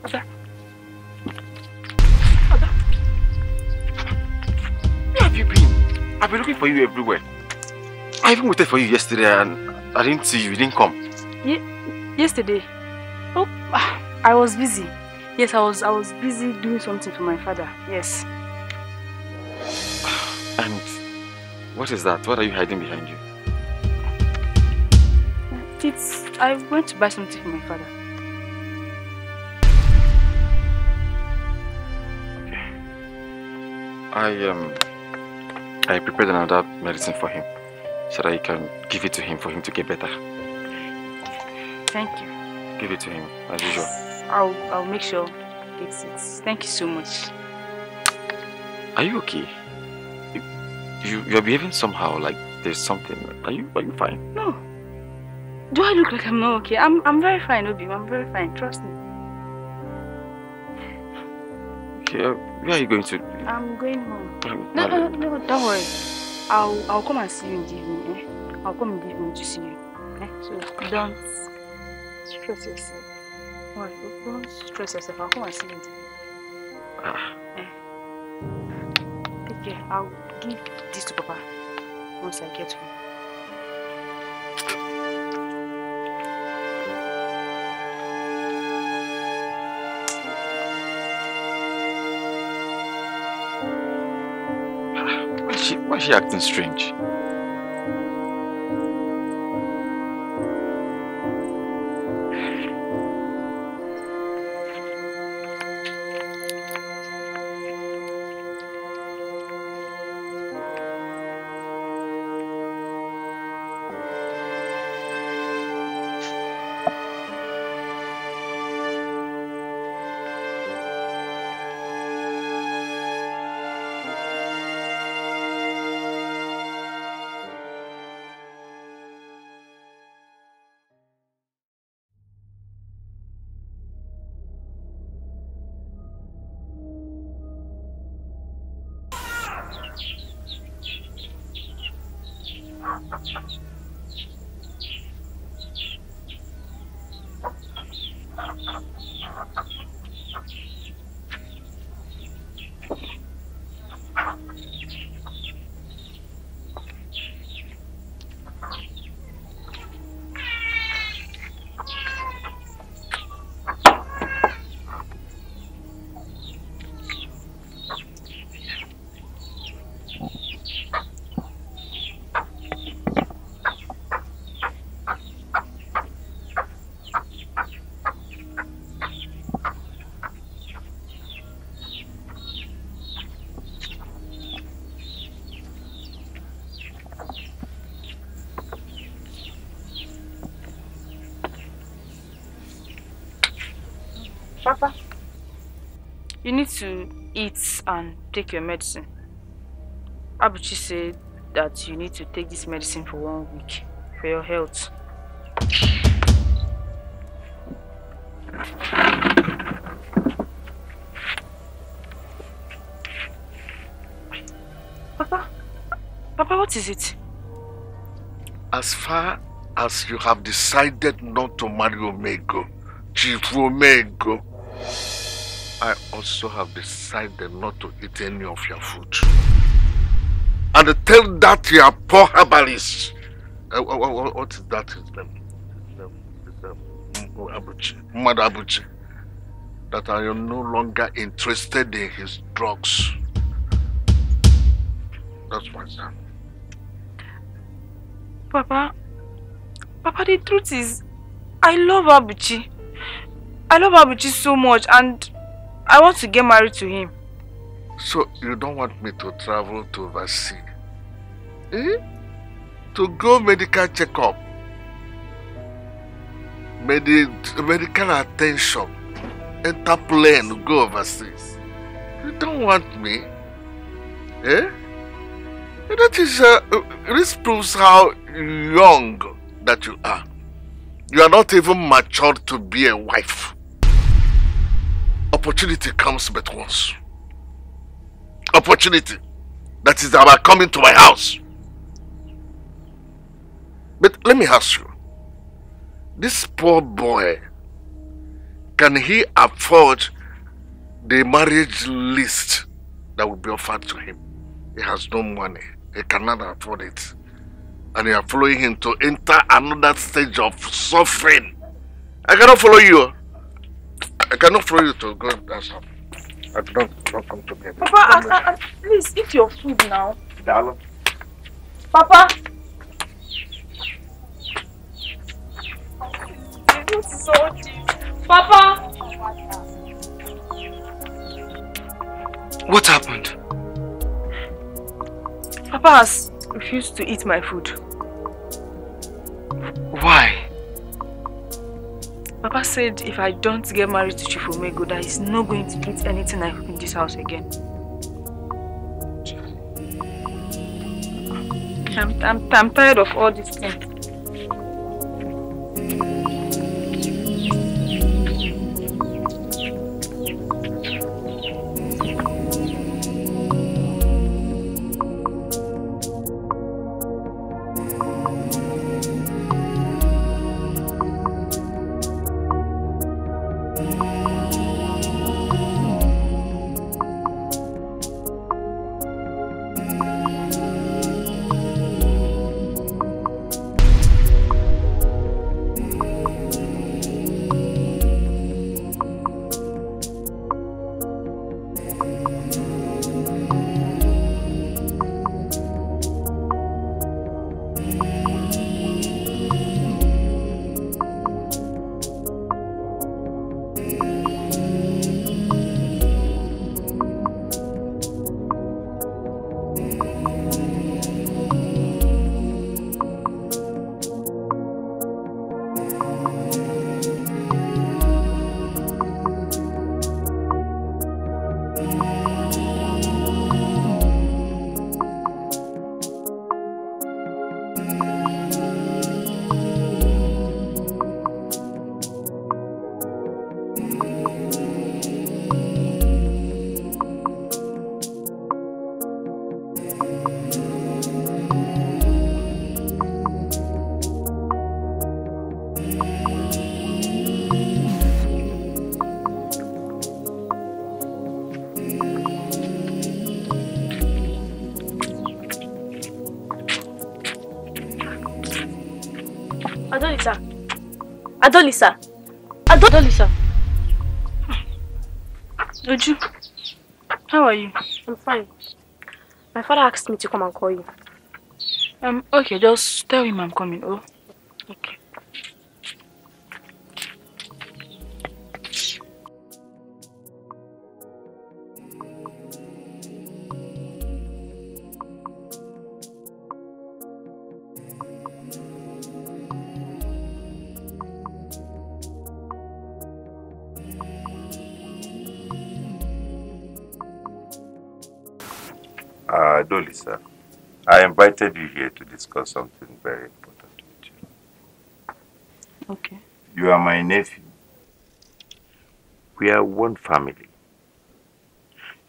Ada. Ada. Where have you been? I've been looking for you everywhere. I even waited for you yesterday and I didn't see you. You didn't come. Yesterday? Oh, I was busy. Yes, I was busy doing something for my father. Yes. And what is that? What are you hiding behind you? I went to buy something for my father. Okay. I prepared another medicine for him so that you can give it to him for him to get better. Thank you. Give it to him as usual. I'll make sure it's thank you so much. Are you okay? You're behaving somehow like there's something. Are you fine? No. Do I look like I'm not okay? I'm very fine, Obi. I'm very fine. Trust me. Okay. Where are you going to? I'm going home. No, don't worry. I'll come and see you in the evening. Eh? I'll come in the evening to see you. Eh? So don't stress yourself. Alright, don't stress yourself. I'll come and see you in the evening. Eh? Take care. I'll give this to Papa once I get home. Why is she acting strange? Papa, you need to eat and take your medicine. Abuchi said that you need to take this medicine for 1 week for your health. Papa, what is it? As far as you have decided not to marry Omego, Chief Omego, I also have decided not to eat any of your food. And tell that to your poor herbalist. What is that his name? Mother Abuchi. That I am no longer interested in his drugs. That's my son. Papa, the truth is, I love Abuchi. I love Abuchi so much and I want to get married to him. So you don't want me to travel to overseas? Eh? To go medical checkup? Medical attention? Enter plane, go overseas? You don't want me? Eh? That is, this proves how young that you are. You are not even matured to be a wife. Opportunity comes but once. Opportunity that is about coming to my house. But let me ask you, this poor boy can he afford the marriage list that will be offered to him? He has no money. He cannot afford it. And you are following him to enter another stage of suffering. I cannot follow you. I cannot follow you to go and dance up. Don't come to me. Papa, please eat your food now. Darling. Papa. Papa. What happened? Papa has refused to eat my food. Why? Papa said if I don't get married to Chief Omego, that he's not going to eat anything I cook in this house again. I'm tired of all these things. Adolisa. Oju, how are you? I'm fine. My father asked me to come and call you. Okay, just tell him I'm coming. Oh, okay. Dolisa, I invited you here to discuss something very important with you. Okay. You are my nephew. We are one family.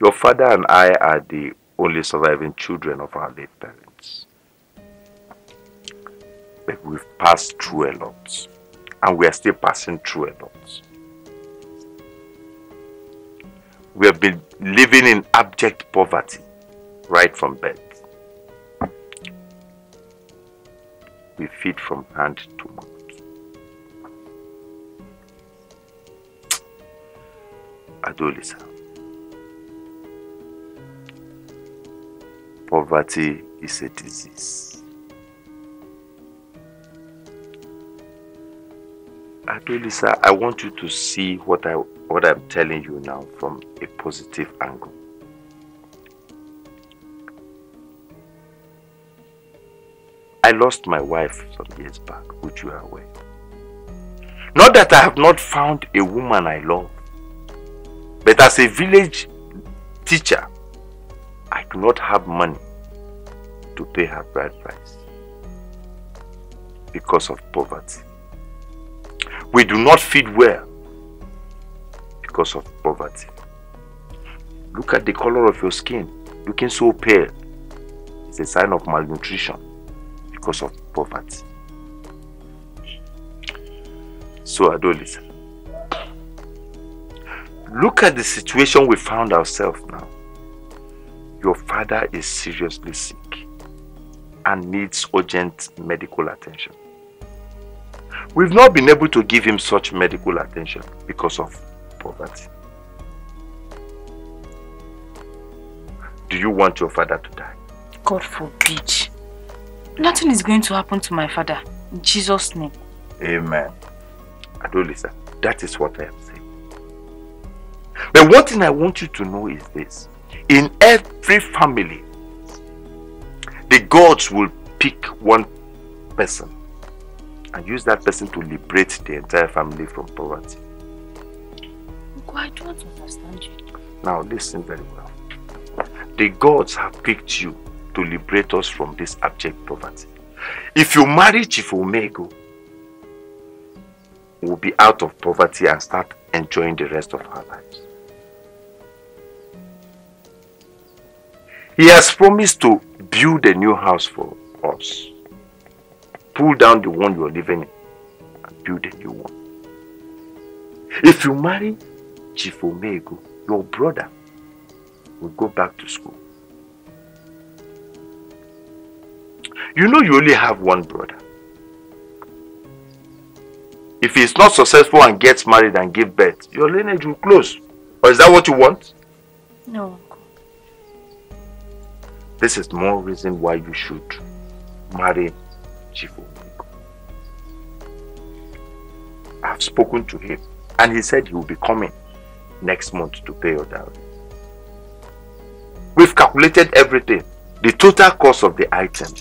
Your father and I are the only surviving children of our late parents. But we've passed through a lot, and we are still passing through a lot. We have been living in abject poverty right from birth. We feed from hand to mouth. Adolisa, poverty is a disease. Adolisa, I want you to see what I'm telling you now from a positive angle. I lost my wife some years back, which you are aware. Not that I have not found a woman I love, but as a village teacher, I do not have money to pay her bride price because of poverty. We do not feed well because of poverty. Look at the color of your skin, looking so pale. It's a sign of malnutrition because of poverty. So Adolisa, Look at the situation we found ourselves now. Your father is seriously sick and needs urgent medical attention. We've not been able to give him such medical attention because of poverty. Do you want your father to die? God forbid. Nothing is going to happen to my father. In Jesus' name. Amen. Adolisa, that is what I am saying. But one thing I want you to know is this. In every family, the gods will pick one person and use that person to liberate the entire family from poverty. I don't understand you. Now listen very well. The gods have picked you to liberate us from this abject poverty. If you marry Chief Omego, we'll be out of poverty and start enjoying the rest of our lives. He has promised to build a new house for us. Pull down the one you're living in and build a new one. If you marry Chief Omego, your brother will go back to school. You know you only have one brother. If he's not successful and gets married and gives birth, your lineage will close. Or is that what you want? No. This is more reason why you should marry Chief Omego. I have spoken to him and he said he will be coming next month to pay your dowry. We've calculated everything. The total cost of the item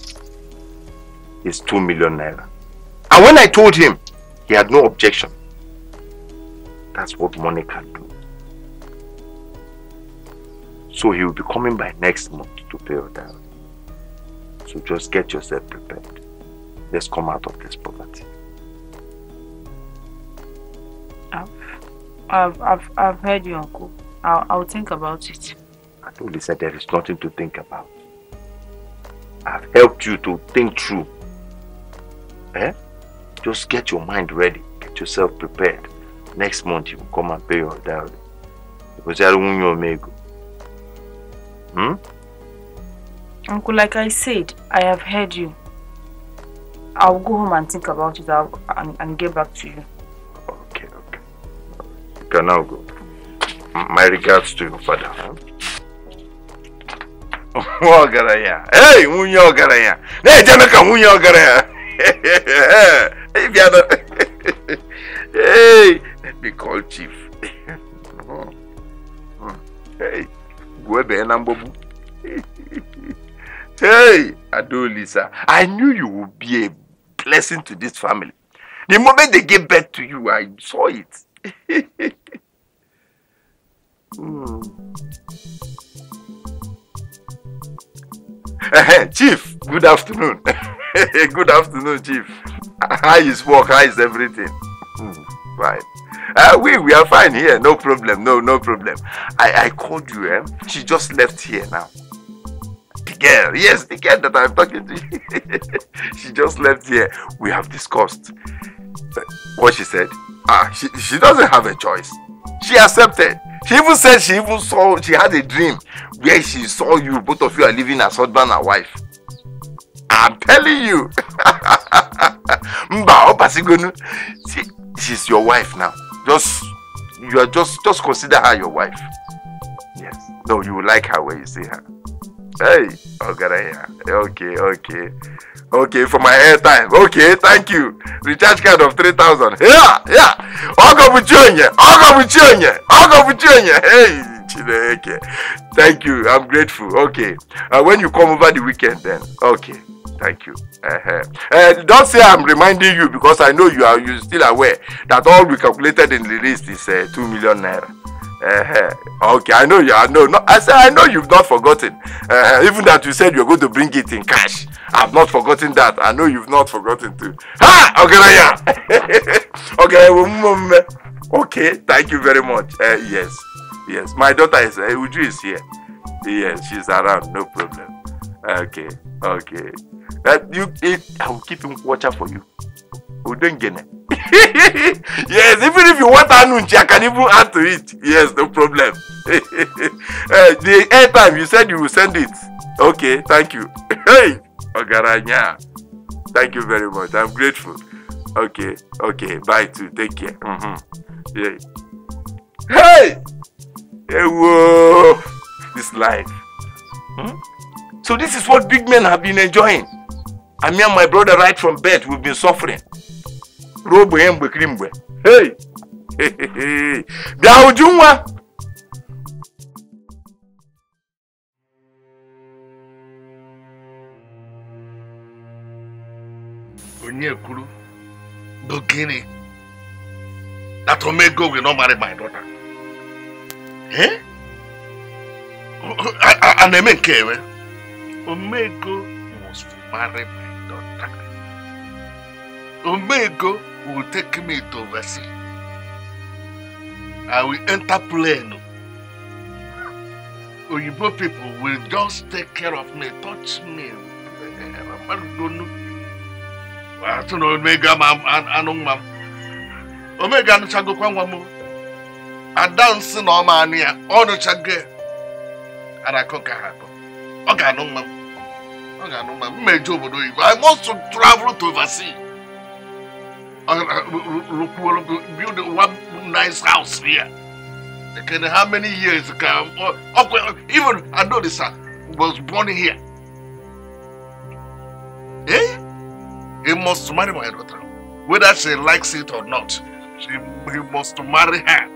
is 2 million naira. And when I told him, he had no objection. That's what money can do. So he will be coming by next month to pay your dowry. So just get yourself prepared. Let's come out of this poverty. I've heard you, Uncle. I'll think about it. I told you, said there is nothing to think about. I've helped you to think through. Just get your mind ready. Get yourself prepared. Next month you will come and pay your dowry. Because I don't want your Omego. Uncle, like I said, I have heard you. I'll go home and think about it and get back to you. Okay. You can now go. My regards to your father. Hey, Munyo Garaya. Hey, Janaka Munyo Garaya. Hey, let me call Chief. Hey, Gwebe Nambobu. Hey, Adolisa, I knew you would be a blessing to this family. The moment they gave birth to you, I saw it. Chief, good afternoon. Good afternoon, Chief. How is work? How is everything? Fine. We are fine here. No problem. No problem. I called you. She just left here now. The girl. Yes, the girl that I'm talking to. She just left here. We have discussed. What she said? She doesn't have a choice. She accepted. She even said she had a dream where she saw you, both of you are living as husband and wife. I'm telling you. She's your wife now. Just consider her your wife. Yes. No, you will like her when you see her. Hey, okay. Okay, for my airtime. Okay, thank you. Recharge card of 3,000. Yeah. Hey, Chineke. Thank you. I'm grateful. Okay. When you come over the weekend then. Okay. Thank you. Don't say I'm reminding you because I know you're still aware that all we calculated in the list is 2 million naira. Okay, I know you. I know you've not forgotten. Even that you said you're going to bring it in cash. I've not forgotten that. I know you've not forgotten too. Okay, okay, thank you very much. Yes. My daughter is Uju is here. Yes, she's around. No problem. Okay. I will keep him watcher for you. Udengene. Yes, even if you want Anunchi, I can even add to it. Yes, no problem. The airtime, you said you will send it. Okay, thank you. Hey, Ogaranya. Thank you very much. I'm grateful. Okay, bye too. Take care. Yeah. Hey! Hey, whoa! This life. So this is what big men have been enjoying. And me and my brother right from birth, we've been suffering. Hey! Hey! Onyekuru, Dogini, that Omego will not marry my daughter. Eh? And I mean, Omego must marry my daughter. Omego will take me to overseas. I will enter plane. Oyibo people will just take care of me, touch me. I don't know. I don't know, Omega, ma'am. Omega, no chago kwangwamu. I dance in Omania, on the chagre. And I cook a hako. Okay, no, ma'am. Okay, no, ma'am. I want to travel to overseas. Build one nice house here. Okay, how many years ago? Even I know this was born here. Eh? He must marry my daughter. Whether she likes it or not, he must marry her.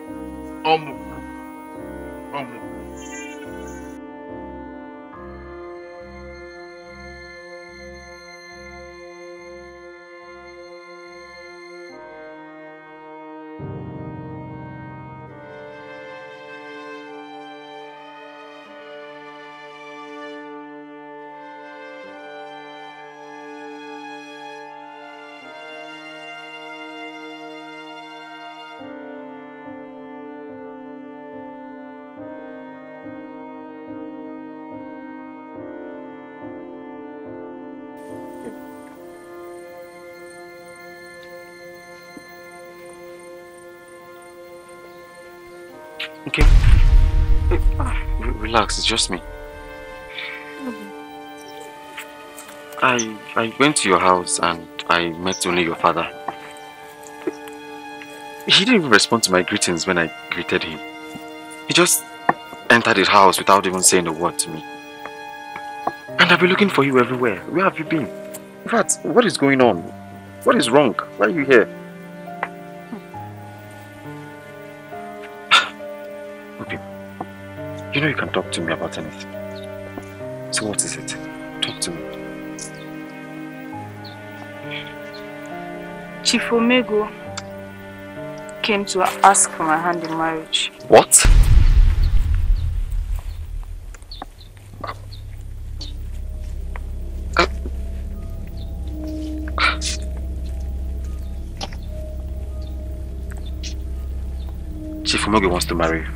Okay. Relax, it's just me. I went to your house and I met only your father. He didn't even respond to my greetings when I greeted him. He just entered his house without even saying a word to me. And I've been looking for you everywhere. Where have you been? In fact, what is going on? What is wrong? Why are you here? You know you can talk to me about anything. So what is it? Talk to me. Chief Omego came to ask for my hand in marriage. What? Chief Omego wants to marry you.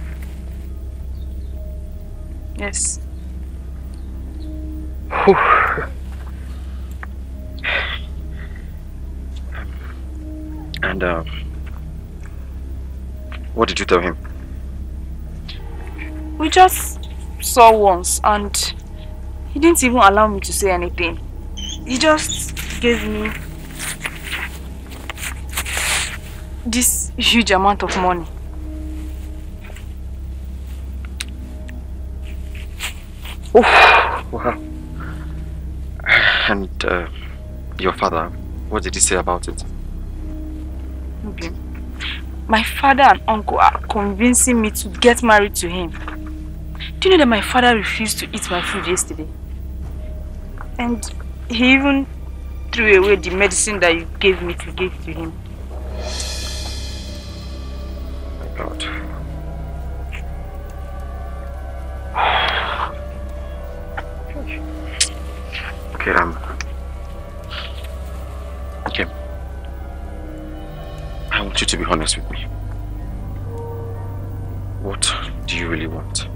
Yes. And what did you tell him? We just saw once and he didn't even allow me to say anything. He just gave me this huge amount of money. Oh, wow. And your father, what did he say about it? Okay. My father and uncle are convincing me to get married to him. Do you know that my father refused to eat my food yesterday? And he even threw away the medicine that you gave me to give to him. My God. Okay, okay. I want you to be honest with me. What do you really want?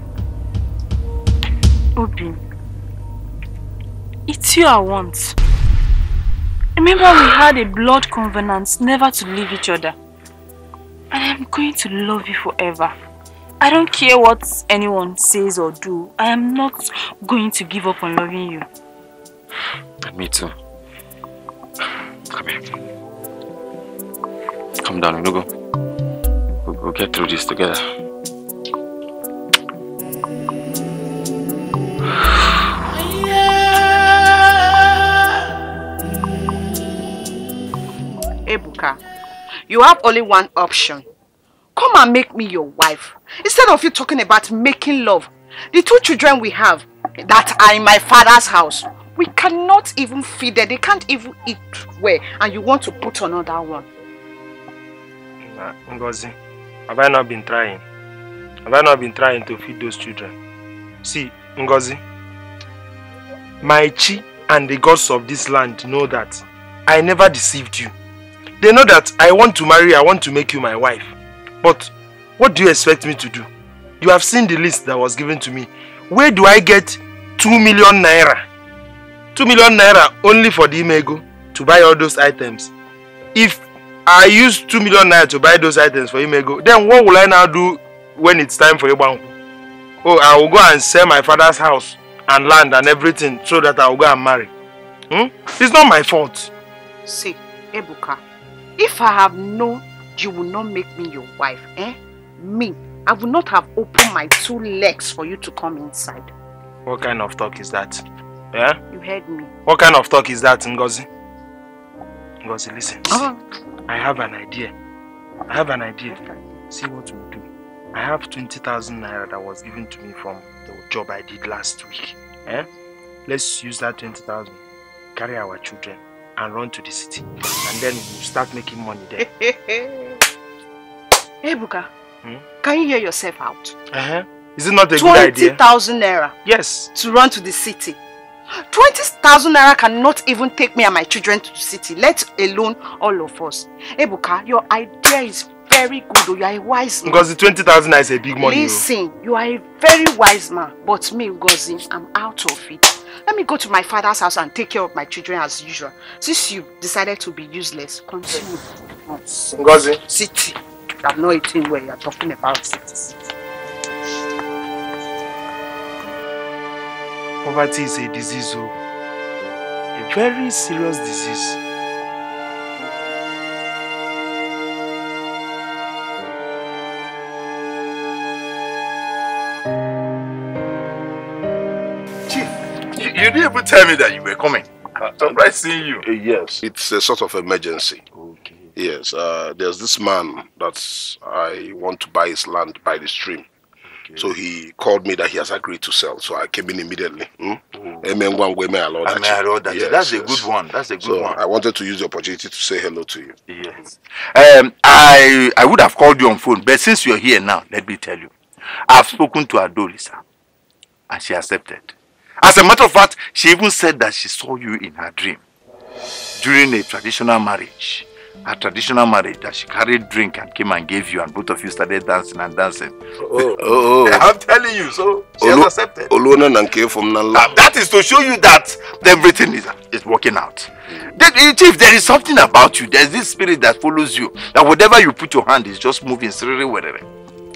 Obi, it's you I want. Remember we had a blood covenant never to leave each other. And I'm going to love you forever. I don't care what anyone says or do. I am not going to give up on loving you. Me too. Come here. Come down, go. We'll get through this together. Ebuka, you have only one option. Come and make me your wife. Instead of you talking about making love, the 2 children we have that are in my father's house, we cannot even feed them. They can't even eat well. And you want to put another one. Ngozi, have I not been trying? Have I not been trying to feed those children? See, Ngozi, my chi and the gods of this land know that I never deceived you. They know that I want to marry, I want to make you my wife. But what do you expect me to do? You have seen the list that was given to me. Where do I get 2 million naira? 2 million naira only for the Imego to buy all those items. If I use 2 million naira to buy those items for Imego, then what will I now do when it's time for Ibanku? Oh, I will go and sell my father's house and land and everything so that I will go and marry. It's not my fault. See, Ebuka, if I have known you will not make me your wife, me, I would not have opened my 2 legs for you to come inside. What kind of talk is that? Yeah? You heard me. What kind of talk is that, Ngozi? Ngozi, listen. I have an idea. See what we'll do. I have 20,000 naira that was given to me from the job I did last week. Let's use that 20,000, carry our children and run to the city. And then we'll start making money there. Hey, Buka, can you hear yourself out? Is it not a good idea? 20,000 naira. Yes. To run to the city. 20,000 naira cannot even take me and my children to the city, let alone all of us. Ebuka, your idea is very good. You are a wise man. Because the 20,000 is a big money. Listen, you are a very wise man. But me, Ngozi, I'm out of it. Let me go to my father's house and take care of my children as usual. Since you decided to be useless, continue. Ngozi. City. I'm not eating where you're talking about cities. Poverty is a disease, a very serious disease. Chief, you didn't even tell me that you were coming. I'm surprised seeing you. Yes, it's a sort of emergency. Okay. Yes, there's this man that I want to buy his land by the stream. Okay. So he called me that he has agreed to sell. So I came in immediately. Yes, That's a good one. That's a good one. I wanted to use the opportunity to say hello to you. Yes. I would have called you on phone, but since you're here now, let me tell you. I've spoken to Adolisa and she accepted. As a matter of fact, she even said that she saw you in her dream during a traditional marriage. A traditional marriage that she carried drink and came and gave you, and both of you started dancing and dancing. I'm telling you, so she has accepted. That is to show you that everything is working out. Chief, there is something about you. There's this spirit that follows you. That whatever you put your hand is just moving.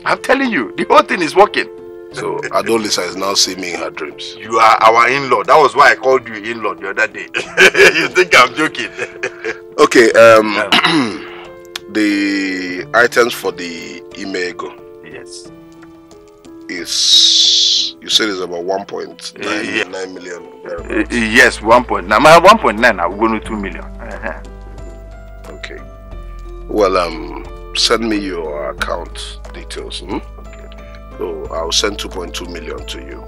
I'm telling you, the whole thing is working. So Adolisa is now seeing me in her dreams. You are our in-law. That was why I called you in-law the other day. You think I'm joking? Okay, the items for the Imego. Yes. Is, you said it's about 1.9 million. Yes, 1.9. My 1.9, I will go to 2 million. Okay. Well, send me your account details. So I'll send 2.2 million to you.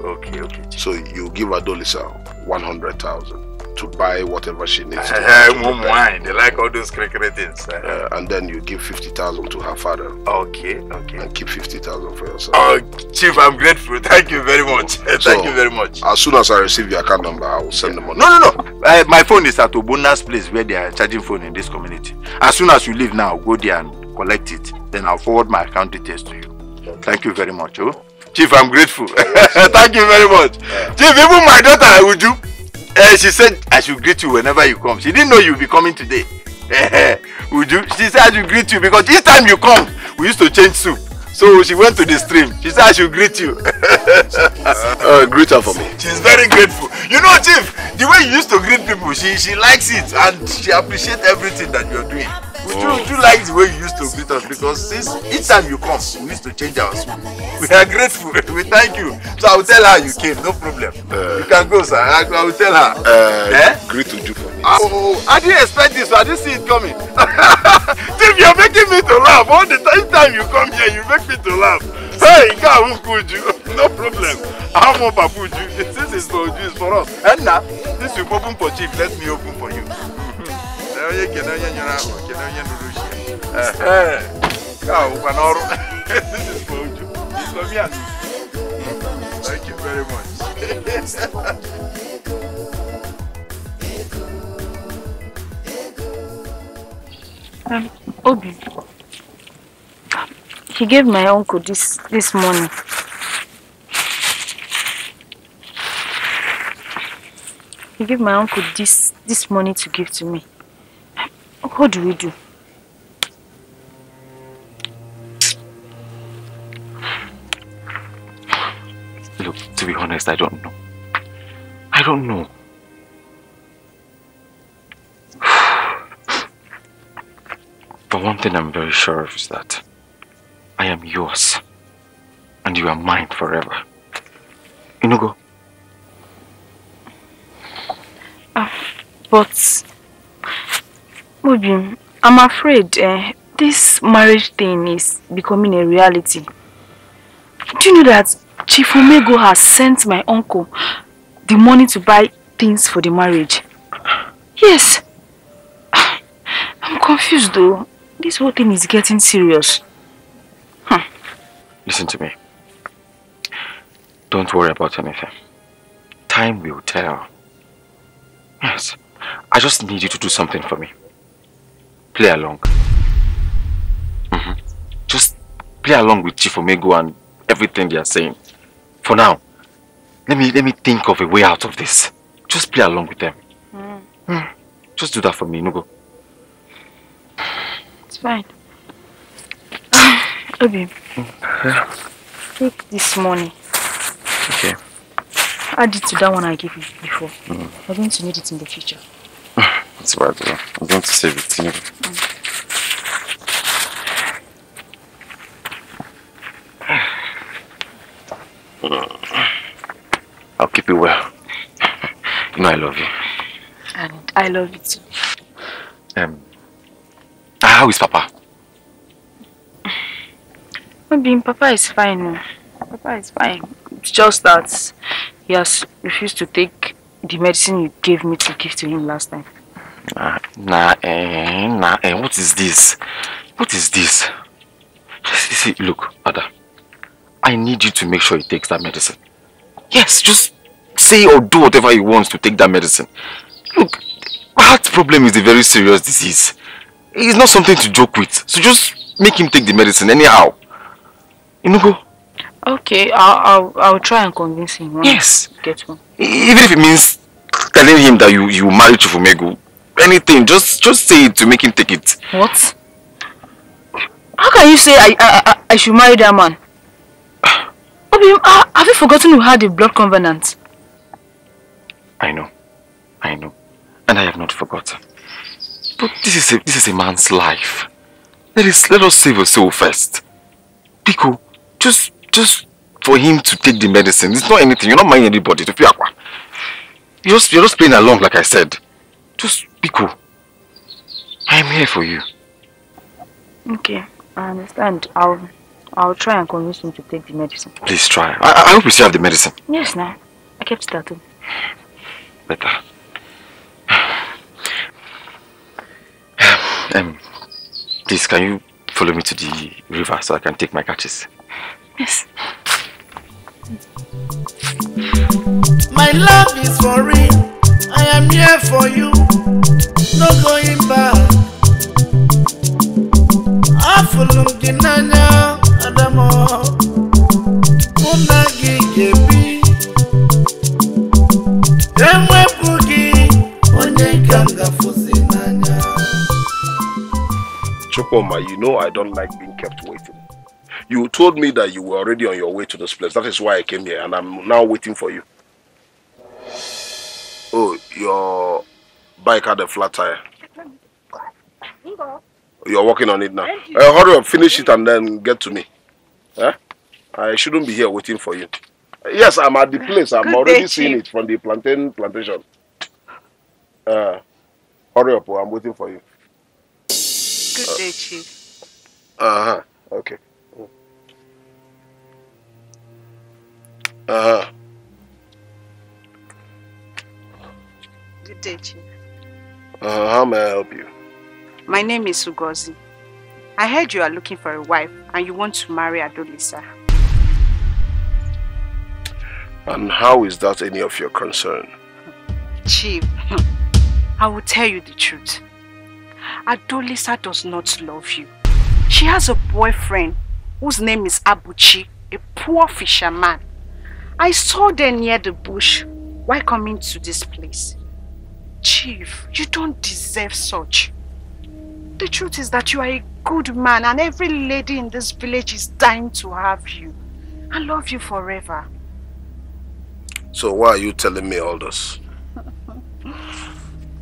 Okay. So you give Adolisa 100,000 to buy whatever she needs. They like all those things. And then you give 50,000 to her father. Okay. And keep 50,000 for yourself. Oh, Chief, I'm grateful. Thank you very much. Thank you very much. As soon as I receive your account number, I will send the money. No. My phone is at Obuna's place where they are charging phone in this community. As soon as you leave now, go there and collect it. Then I'll forward my account details to you. Thank you very much. Chief, I'm grateful. Thank you very much. Chief, even my daughter, I will do. She said I should greet you whenever you come. She didn't know you'll be coming today. Would you? She said I should greet you because each time you come, we used to change soup. So she went to the stream. She said I should greet you. Greet her for me. She's very grateful. You know, Chief, the way you used to greet people, she likes it and she appreciates everything that you're doing. Would you like the way you used to greet us? Because since each time you come, we used to change our soup. We are grateful. We thank you. So I will tell her you came, no problem. You can go, sir. I will tell her. Greet to you for me. Oh, I didn't expect this. I didn't see it coming. Chief, you're making me to laugh. All the time you come here, you make me to laugh. Hey, no problem. How more Papuju? This is for you, it's for us. And now, this you open for Chief, let me open for you. This is for you. It's for me and you. Thank you very much. Obi, he gave my uncle this money. He gave my uncle this money to give to me. What do we do? Look, to be honest, I don't know. I don't know. But one thing I'm very sure of is that I am yours and you are mine forever. Inugo. But Obi, I'm afraid this marriage thing is becoming a reality. Do you know that Chief Omego has sent my uncle the money to buy things for the marriage? Yes. I'm confused though. This whole thing is getting serious. Listen to me. Don't worry about anything. Time will tell. Yes. I just need you to do something for me. Play along. Just play along with Chief Omego and everything they are saying. For now, let me think of a way out of this. Just play along with them. Just do that for me, Nugo. It's fine. Obi, take this money. Okay. Add it to that one I gave you before. You're going to need it in the future. That's right. I'm going to save it. I'll keep it well. You know I love you. And I love you too. How is Papa? Maybe Papa is fine. Papa is fine. It's just that he has refused to take the medicine you gave me to give to him last time. What is this? What is this? See, look, Ada. I need you to make sure he takes that medicine. Yes, just say or do whatever he wants to take that medicine. Look, heart problem is a very serious disease. It's not something to joke with. So just make him take the medicine anyhow. Inugo? Okay, I'll try and convince him. Yes. Get home. Even if it means telling him that you married Chief Omego, anything, just say it to make him take it. What? How can you say I should marry that man? Obi, have you forgotten we had a blood covenant? I know. And I have not forgotten. But this is a man's life. Let us save a soul first. Pico, just for him to take the medicine. It's not anything. You're not minding anybody. You're just playing along, like I said. Just Pico. I am here for you. Okay, I understand. I'll try and convince him to take the medicine. Please try. I hope you still have the medicine. Yes, now. I kept it at home. Better. Please, can you follow me to the river so I can take my catches? Yes. My love is for real. I am here for you. No going back. Afulum dinanya adamo. Unagi gebi. Emwe pugi. Chukoma, you know I don't like being kept waiting. You told me that you were already on your way to this place. That is why I came here, and I'm now waiting for you. Oh, your bike had a flat tire. You're working on it now. Hurry up, finish it and then get to me. Huh? I shouldn't be here waiting for you. Yes, I'm at the place. I'm already seeing it from the plantation. Hurry up, I'm waiting for you. Good day, Chief. Okay. Good day, Chief. How may I help you? My name is Ugozi. I heard you are looking for a wife and you want to marry Adolisa. And how is that any of your concern? Chief, I will tell you the truth. Adolisa does not love you. She has a boyfriend whose name is Abuchi, a poor fisherman. I saw them near the bush while coming to this place. Chief, you don't deserve such. The truth is that you are a good man and every lady in this village is dying to have you. I love you forever. So why are you telling me all this?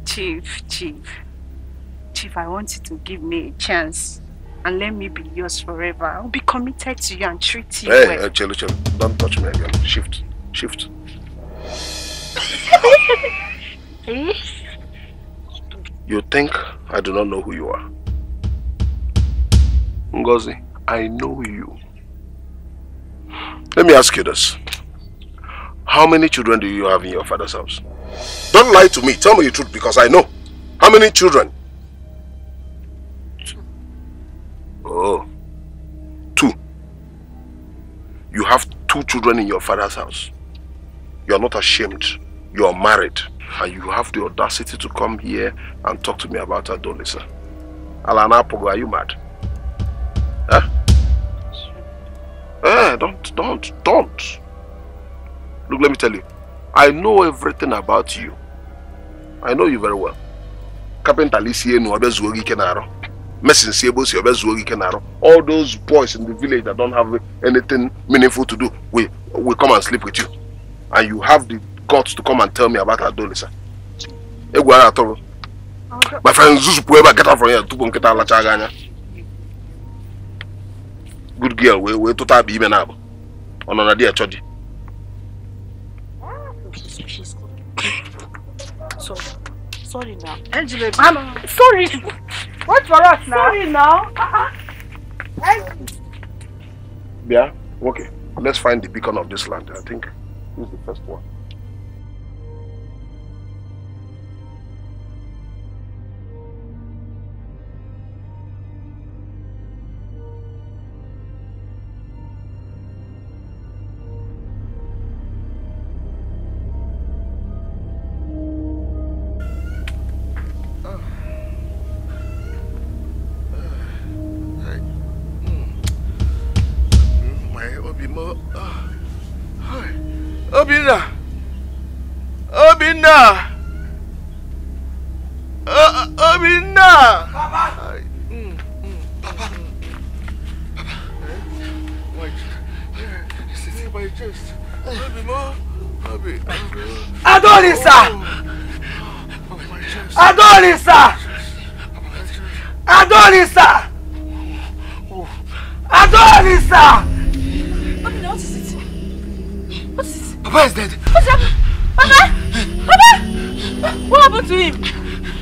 Chief, I want you to give me a chance and let me be yours forever. I'll be committed to you and treat you well. Hey, chill. Don't touch me again. Shift. You think I do not know who you are? Ngozi, I know you. Let me ask you this. How many children do you have in your father's house? Don't lie to me. Tell me the truth because I know. How many children? 2. Oh, 2. You have 2 children in your father's house. You are not ashamed. You are married. And you have the audacity to come here and talk to me about Adolisa. Alana Pogo, are you mad? Huh? Don't. Look, let me tell you. I know everything about you. I know you very well. All those boys in the village that don't have anything meaningful to do, we come and sleep with you. And you have the guts to come and tell me about Adolisa. My friend Zuzu, get out from here. Good girl, we to tap even up. On a dear chodi. Sorry now. Angela, I'm sorry. What for us now? Sorry now. Yeah, okay. Let's find the beacon of this land. I think this is the first one. Adolisa! What is it? What is it? Papa is dead. What's happened? Papa! What happened to him?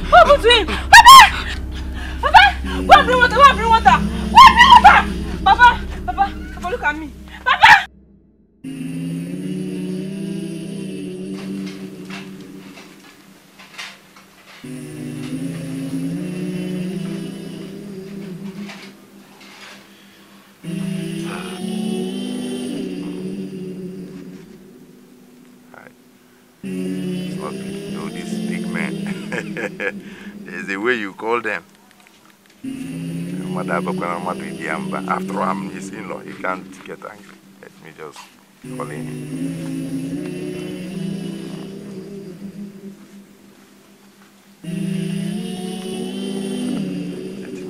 What happened to him? Papa! Go and bring water! Papa, look at me. Papa! There's a way you call them. After all, I'm his in-law. He can't get angry. Let me just call him.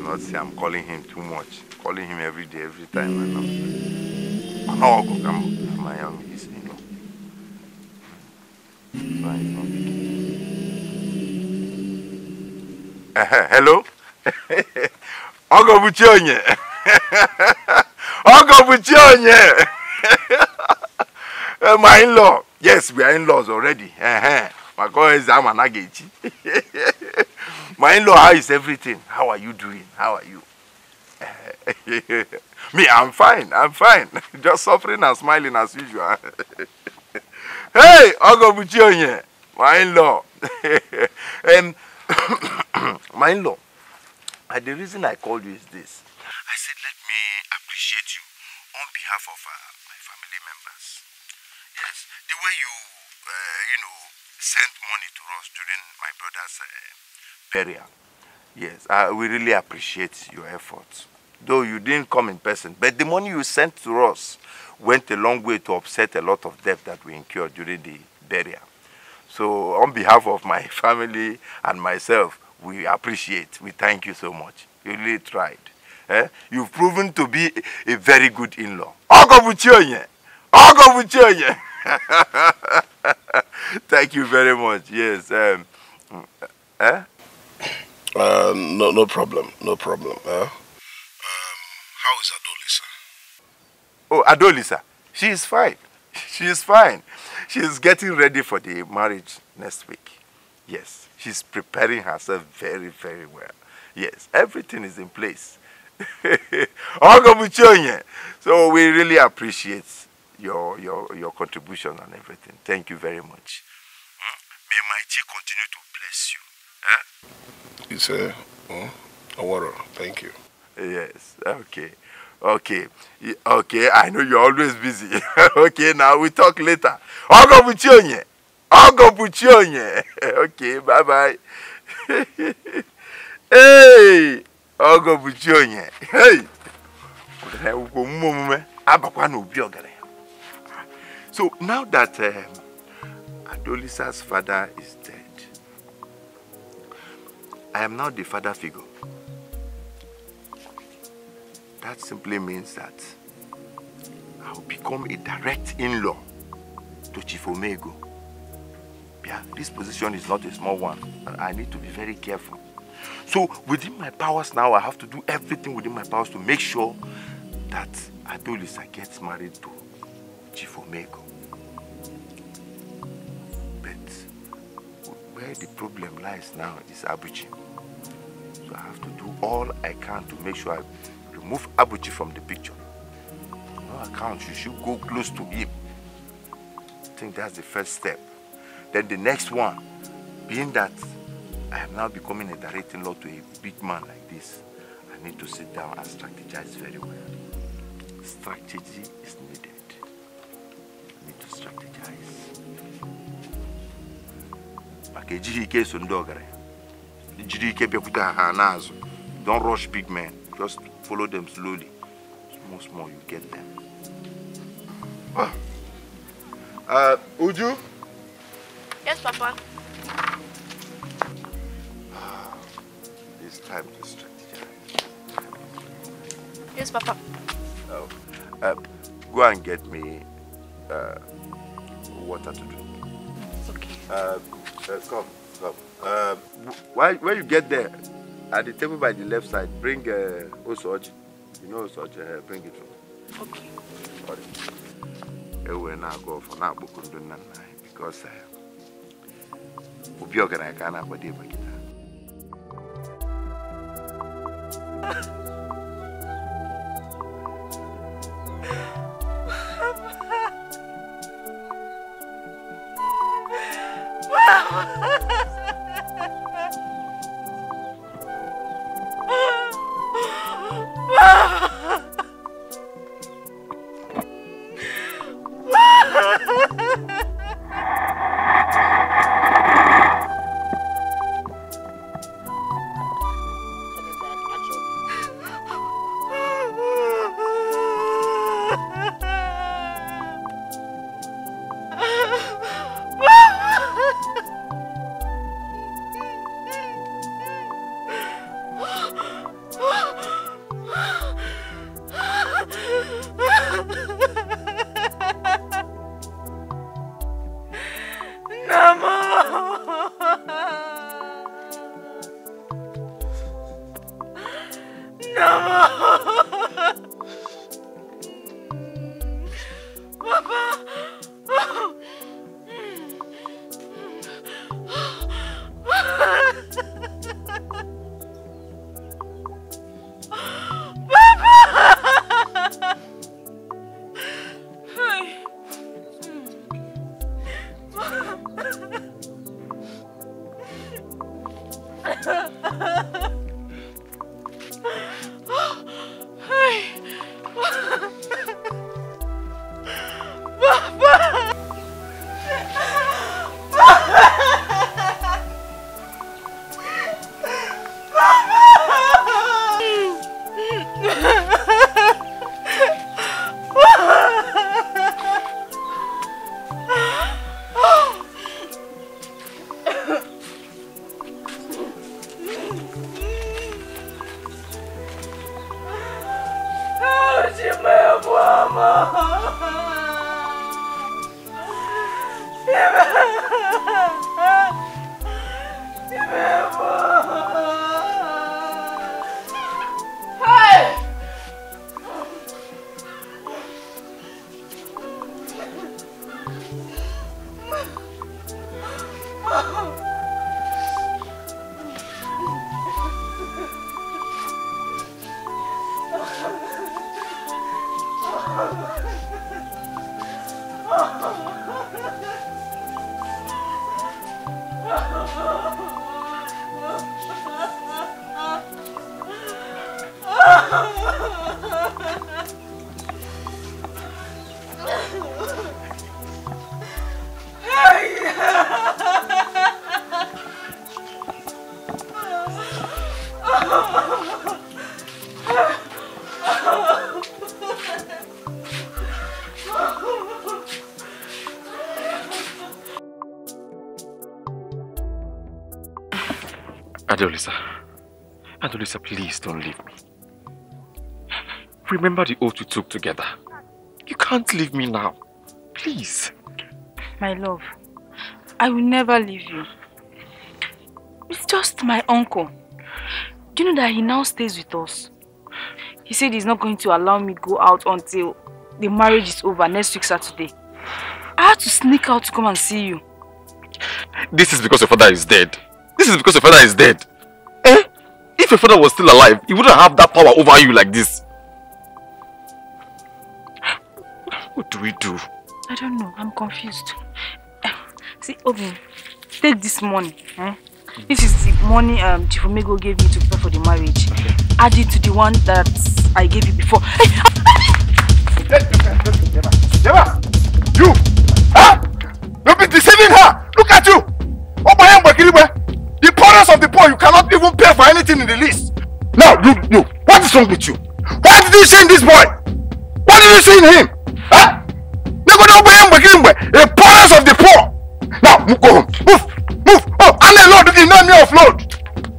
cannot say I'm calling him too much. Calling him every day, every time. And I'm not going to come. My own is, you know. So it's not big. Hello? Ogo Buchionye. Ogo Buchionye. My in-law. Yes, we are in-laws already. My God is Amanagechi. My in-law, how is everything? How are you doing? How are you? Me, I'm fine. I'm fine. Just suffering and smiling as usual. Hey, Ogo Buchionye. My in-law. My in-law. The reason I called you is this. I said, let me appreciate you on behalf of my family members. Yes, the way you, sent money to us during my brother's burial. Yes, we really appreciate your efforts. Though you didn't come in person, but the money you sent to us went a long way to offset a lot of debt that we incurred during the burial. So on behalf of my family and myself, we appreciate, we thank you so much. You really tried. You've proven to be a very good in-law. Ogo Buchionye! Ogo Buchionye! Thank you very much. Yes. No problem. No problem. How is Adolisa? Oh, Adolisa. She is fine. She is fine. She is getting ready for the marriage next week. Yes. She's preparing herself very, very well. Yes. Everything is in place. Ogo Buchionye. So we really appreciate your contribution and everything. Thank you very much. May my chi continue to bless you. You say, Awaro, thank you. Yes, okay. Okay, I know you're always busy. Okay, now we talk later. Ogo Buchionye. Ogo Buchionye. Okay, bye-bye. Hey, Ogo Buchionye. Hey. So now that Adolisa's father is dead, I am now the father figure. That simply means that I will become a direct in-law to Chief Omego. Yeah, this position is not a small one, and I need to be very careful. So within my powers now, I have to do everything within my powers to make sure that Adolisa gets married to Chief Omego. But where the problem lies now is Abuchi. So I have to do all I can to make sure I remove Abuchi from the picture. No account, you should go close to him. I think that's the first step. Then the next one, being that I am now becoming a direct in-law to a big man like this, I need to sit down and strategize very well. Strategy is needed. I need to strategize. Don't rush big men. Just follow them slowly. Small, you get them. Uju? Yes, Papa. It's time to strategize. Yes, Papa. Go and get me water to drink. Okay. Come. When you get there, at the table by the left side, bring Osoji. You know Osoji, bring it from. Okay. Sorry. We'll now go for now because we'll be organized. I can't body it. Papa! Adolisa, please don't leave me. Remember the oath we took together. You can't leave me now. Please. My love, I will never leave you. It's just my uncle. Do you know that he now stays with us? He said he's not going to allow me to go out until the marriage is over next week Saturday. I had to sneak out to come and see you. This is because your father is dead. This is because your father is dead. Eh? If your father was still alive, he wouldn't have that power over you like this. What do we do? I don't know. I'm confused. See, Obi, take this money. This is the money Chifumego gave me to prepare for the marriage. Okay. Add it to the one that I gave you before. Deba! You! Huh? You've been deceiving her! Look at you! The poorest of the poor, you cannot even pay for anything in the list. Now, you, what is wrong with you? What did you see in this boy? What did you see in him? Huh? The poorest of the poor. Now, go home. Move. Oh, and the Lord did not me offload.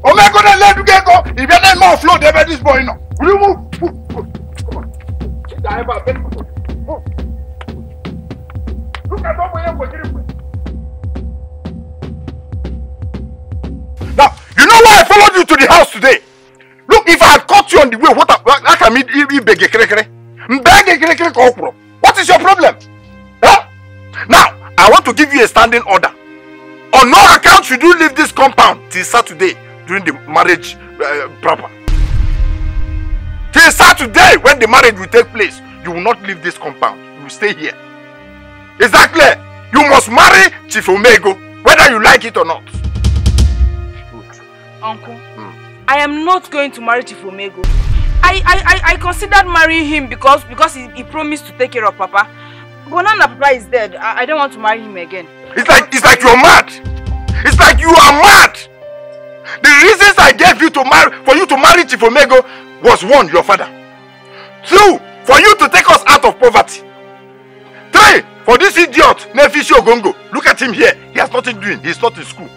Oh my God, let you get go. If you let me offload, they this boy now. Will you move? Come on. Look at what we. Now, you know why I followed you to the house today? Look, if I had caught you on the way, what is your problem? Huh? Now, I want to give you a standing order. On no account should you leave this compound till Saturday during the marriage proper. Till Saturday, when the marriage will take place, you will not leave this compound. You will stay here. Is that clear? You must marry Chief Omego, whether you like it or not. Uncle, I am not going to marry Chief Omego. I considered marrying him because he promised to take care of Papa. But now Papa is dead. I don't want to marry him again. It's like you're mad. It's like you are mad. The reasons I gave you for you to marry Chief Omego was 1, your father. 2, for you to take us out of poverty. 3, for this idiot, Nefishi Ogongo. Look at him here. He has nothing doing. He's not in school.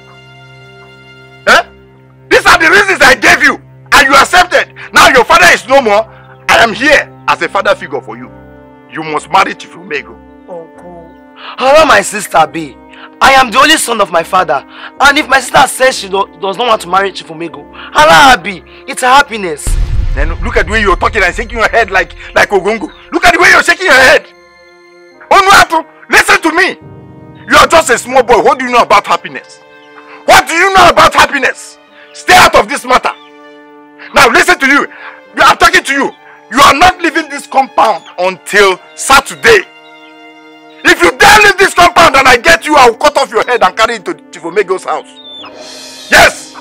Eh? These are the reasons I gave you. And you accepted. Now your father is no more. I am here as a father figure for you. You must marry Chief Omego. Uncle, how will my sister be? I am the only son of my father. And if my sister says she does not want to marry Chifumego, Allah be, it's a happiness. Then look at the way you're talking and shaking your head like Ogongo. Look at the way you're shaking your head. Onuatu, listen to me. You are just a small boy. What do you know about happiness? What do you know about happiness? Stay out of this matter. Now listen to you. I'm talking to you. You are not leaving this compound until Saturday. If you dare leave this compound and I get you, I will cut off your head and carry it to Chifomego's house. Yes.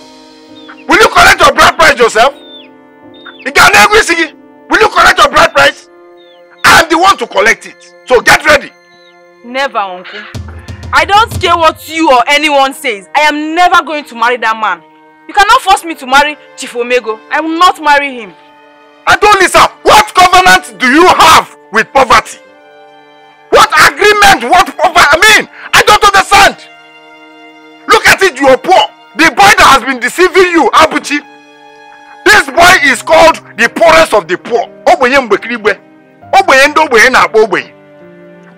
Will you collect your bride price yourself? Will you collect your bride price? I am the one to collect it. So get ready. Never, uncle. I don't care what you or anyone says. I am never going to marry that man. You cannot force me to marry Chifomego. I will not marry him. I don't listen. What covenant do you have with poverty? What agreement? What poverty? I don't understand. Look at it, you are poor. The boy that has been deceiving you, Abuchi. This boy is called the poorest of the poor.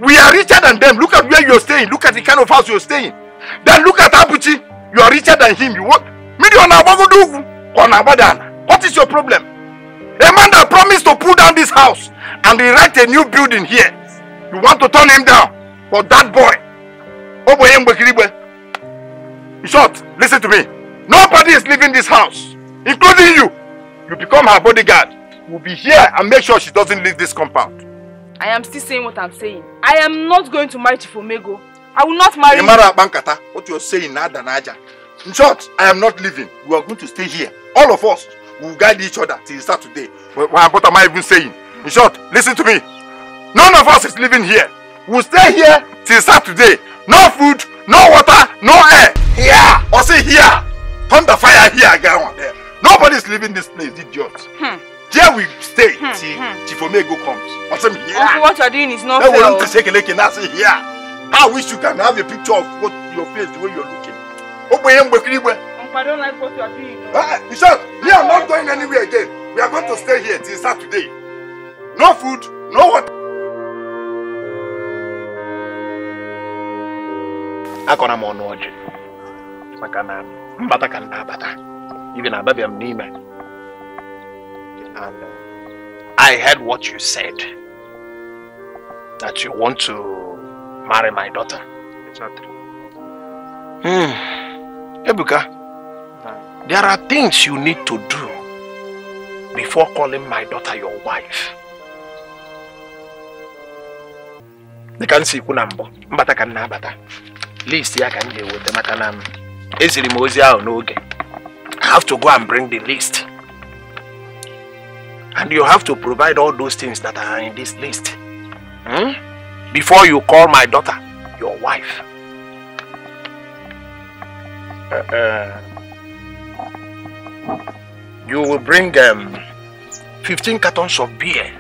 We are richer than them. Look at where you're staying. Look at the kind of house you're staying. Then look at Abuchi. You are richer than him. You what? What is your problem? A man that promised to pull down this house and erect a new building here. You want to turn him down for that boy? In short, listen to me. Nobody is leaving this house, including you. You become her bodyguard. We'll be here and make sure she doesn't leave this compound. I am still saying what I'm saying. I am not going to marry Chifomego. I will not marry him. What you're saying, Nada Naja. In short, I am not leaving. We are going to stay here. All of us will guide each other till Saturday. What am I even saying? In short, listen to me. None of us is living here. We'll stay here till Saturday. No food, no water, no air. Here, or say here. Turn the fire here, girl. There. Nobody is leaving this place, idiots. Here we stay till Chifomego comes. Uncle, what you are doing is not fair. I wish you can have a picture of what your face, the way you're looking. Uncle, I don't like what you are doing. We are not going anywhere again. We are going to stay here till Saturday. No food, no water. Akona mo no oje. Makana mbata kan abata. Even ababi am nime. And I heard what you said. That you want to marry my daughter. Exactly. Ebuka, there are things you need to do before calling my daughter your wife. They can see kunambo. Mbata kan abata. List ya can deal with the makanam. Ezili mozia no okay. I have to go and bring the list. And you have to provide all those things that are in this list. Before you call my daughter your wife. You will bring 15 cartons of beer.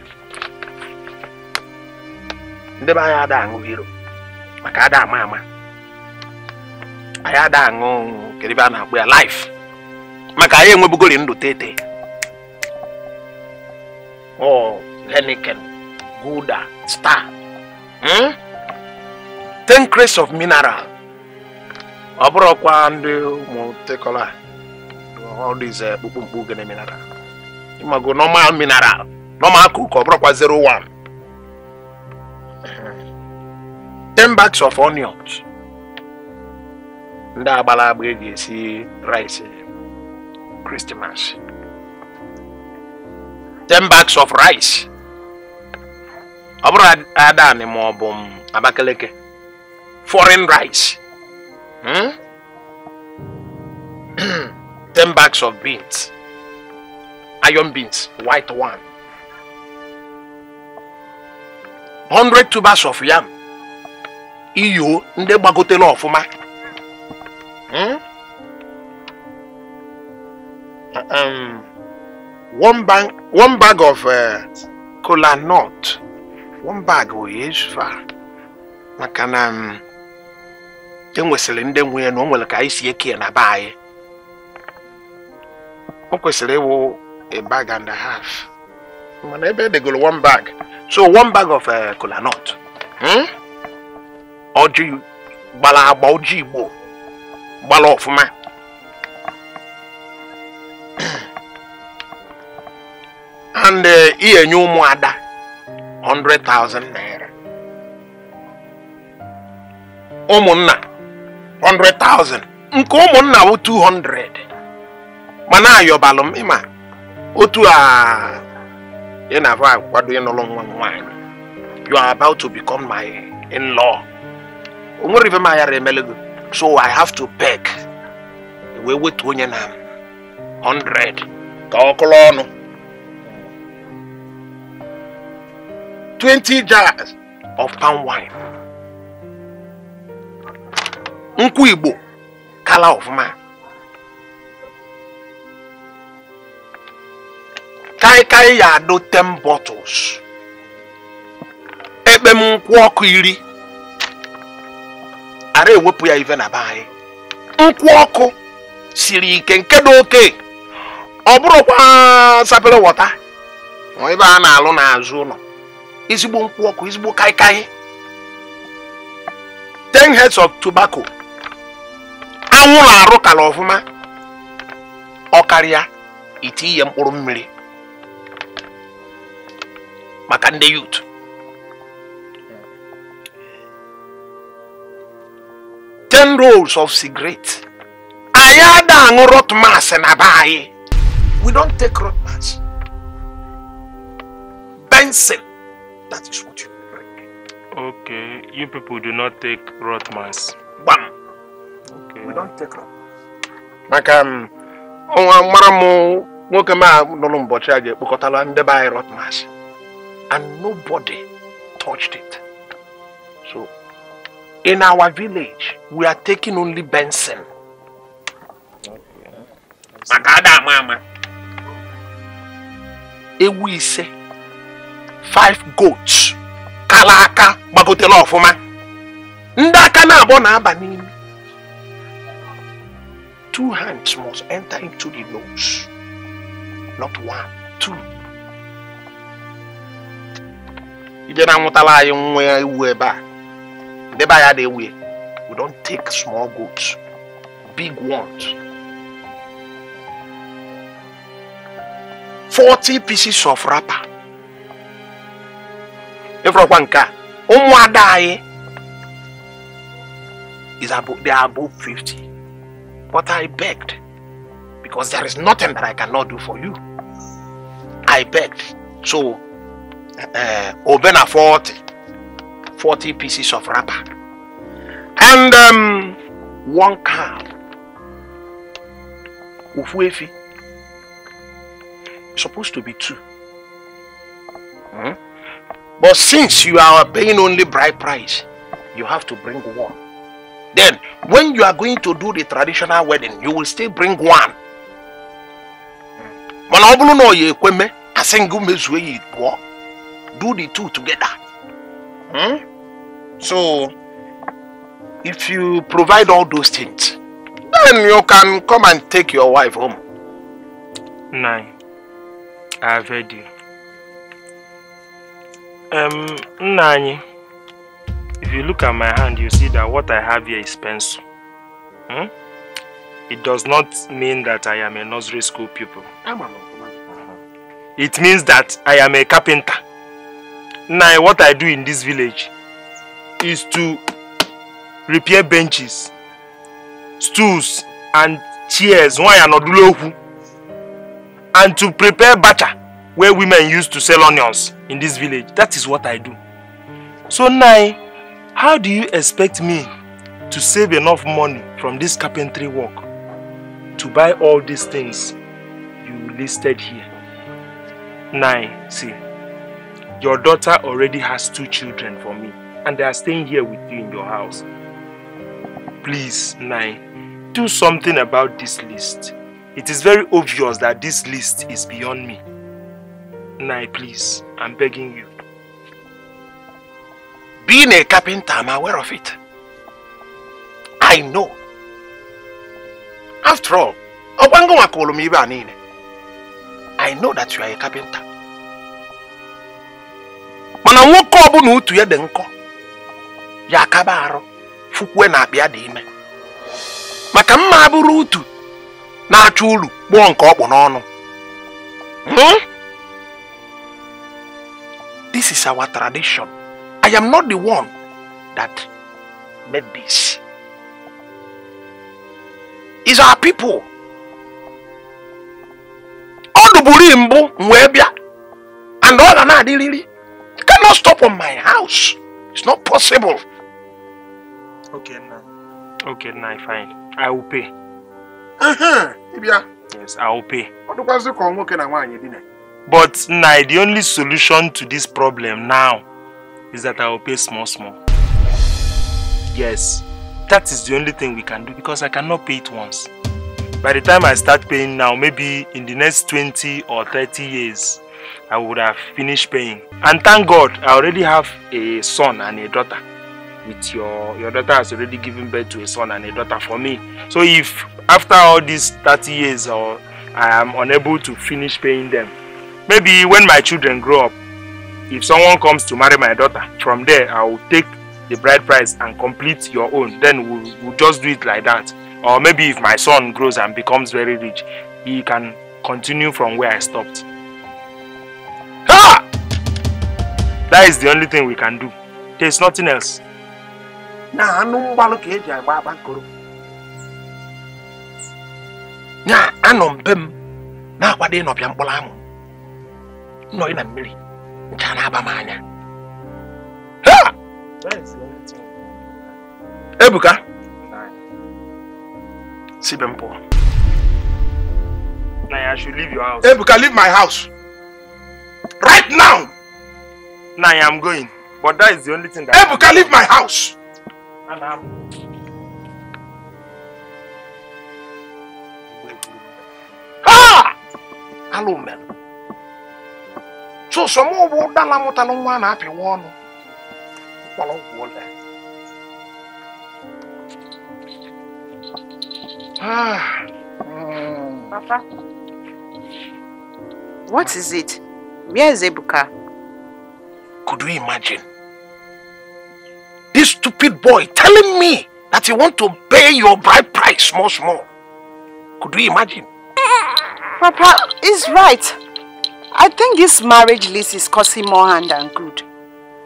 Makada mama. Ayada ngo keribana we are life. Makaye ngobugoli ndo tete. Oh, Henneken, Gouda, Star. 10 crates of mineral. Obrokwa ndu motekola. All these bubumbu mineral. Imago normal mineral. Normal cook obrokwa 01. 10 bags of onions. Nda abala brege si rice Christmas. 10 bags of rice. Abra adani mo bom abakeleke. Foreign rice. 10 bags of beans. Iron beans, white one. 100 tubers of yam. Iyo nde bagotelo ofuma. 1 bag of cola nut. 1 bag is far. Makana enwesele nde nwe no nwele ka isi eke na bae. Okwesele wo a bag and a half. Mana ebe they go 1 bag. So 1 bag of cola nut. Or do gbala agba oji Igbo gbala ọfụma. And ihe nye ụmụada 100,000 naira. Ụmụnna 100,000. Nke ụmụnna bụ 200. Mana ayọbalụ m ịma otu a ị na-afọ akwado ịnụlụ nwa nwaanyị. You are about to become my in-law. O nwere ife m ayara emelego. So I have to beg. Wee wetu onye na 100 ka ọ kụrụ ọnụ. 20 jars of palm wine. Nkwụ Igbo kala ọfụma. Kai ya do 10 bottles. Ebe m nkwụ ọkụ 10. Ara ewepụ ya ife na be anyị. Nkwụ ọkụ siri ike nke dị oke. Ọ bụrụkwa sapere wọta. Ebe a na-alụ n'azụ ụlọ. Ezigbo nkwụ ọkụ, ezigbo kai. 10 heads of tobacco. Anwụrụ arụ kala ọfụma. Ọ karịa iti ihe mkpụrụ mmiri. Maka ndị youth. Ten rolls of cigarette. Ayada aṅụ rot mass na be anyị. We don't take rot mass. Benson. That is what you drink. Okay, you people do not take rot mass. Bam. Okay. We don't take rot mass. Maka mara m nwoke ma nọ n'ụbọchị a ga-ekpokọtala ndị be anyị rot mass. And nobody touched it. So, in our village, we are taking only Benson. Makada mama. Ewu ise. 5 goats. Kalaka bagotela ọfụma. Ndị aka na-abọ na-aba n'imi. 2 hands must enter into the nose. Not 1, 2. Ije na nwụtala anyị nwa ewu ebe a. Ndị be ya dị ewu. We don't take small goats. Big ones. 40 pieces of wrapper. Ifrọkwa nke a, ụmụada anyị they are above 50. But I begged, because there is nothing that I cannot do for you. I begged. So, Obena 40 pieces of wrapper. And 1 cow. Ufuefi. It's supposed to be 2. But since you are paying only bride price, you have to bring 1. Then, when you are going to do the traditional wedding, you will still bring 1. Do the 2 together. So, if you provide all those things, then you can come and take your wife home. 9. I have heard you. Nani, if you look at my hand, you see that what I have here is pencil. It does not mean that I am a nursery school pupil. It means that I am a carpenter. Now, what I do in this village is to repair benches, stools, and chairs, and to prepare bacha, where women used to sell onions in this village. That is what I do. So now, how do you expect me to save enough money from this carpentry work to buy all these things you listed here? Now, see, your daughter already has 2 children for me, and they are staying here with you in your house. Please, Nai, do something about this list. It is very obvious that this list is beyond me. Nai, please, I'm begging you. Being a carpenter, I'm aware of it. I know. After all, I know that you are a carpenter. fukwe na abịa dị ime. Maka mma abụrụ utu na-achụ uru gbụọ nke ọkpụ n'ọnụ. This is our tradition. I am not the one that made this. It's our people. All the burimbo mwebia and all the nadiriri. You cannot stop on my house. It's not possible. Okay, now. Okay, now, fine. I will pay. Yes, I will pay. But now, the only solution to this problem now is that I will pay small. Yes, that is the only thing we can do because I cannot pay it once. By the time I start paying now, maybe in the next 20 or 30 years, I would have finished paying. And thank God, I already have a son and a daughter. With your daughter has already given birth to a son and a daughter for me. So if after all these 30 years or I am unable to finish paying them, maybe when my children grow up, if someone comes to marry my daughter, from there I will take the bride price and complete your own. Then we'll just do it like that. Or maybe if my son grows and becomes very rich, he can continue from where I stopped. Ah! That is the only thing we can do. There's nothing else. Na anu mbalo ke eji agba bankoro. Nya anom bem na akwade no bia mkpola amu. No ina mmiri. Ncha na aba manya. Ha! Ebuka. Sibempo. Now I should leave your house. Ebuka, leave my house. Right now. Now I am going. But that is the only thing that Ebuka, leave my house. And I'm... Ah! Hello, man. So some more water lamota no one happy one. Follow water. Ah. Papa. What is it? Where is Ebuka? Could you imagine? This stupid boy telling me that he want to pay your bride price small. Could you imagine? Papa, he's right. I think this marriage list is costing more harm than good.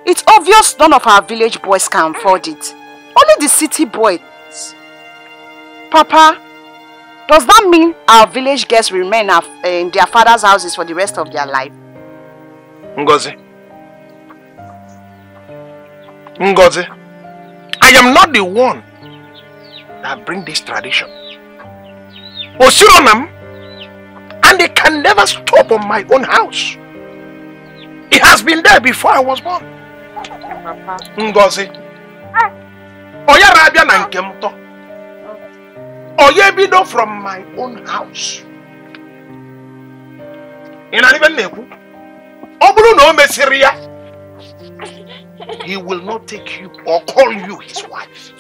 It's obvious none of our village boys can afford it. Only the city boys. Papa, does that mean our village girls remain in their father's houses for the rest of their life? Ngozi, I am not the one that bring this tradition. Osironam, and they can never stop on my own house. It has been there before I was born. Ngozi, Oya Rabia na nkemto. Oya bido from my own house. Ina even neku. Obulu no mesiria. He will not take you or call you his wife.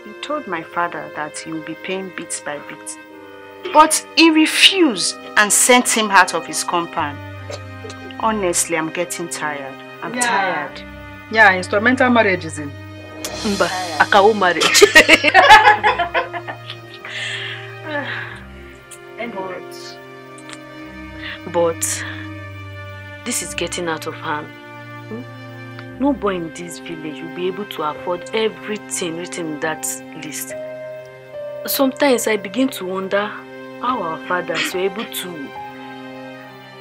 You told my father that he will be paying bit by bit. But he refused and sent him out of his compound. Honestly, I'm getting tired. I'm tired. Yeah, instrumental marriage is in. Mba, akawo marriage. But this is getting out of hand. No boy in this village will be able to afford everything written in that list. Sometimes I begin to wonder how our fathers were able to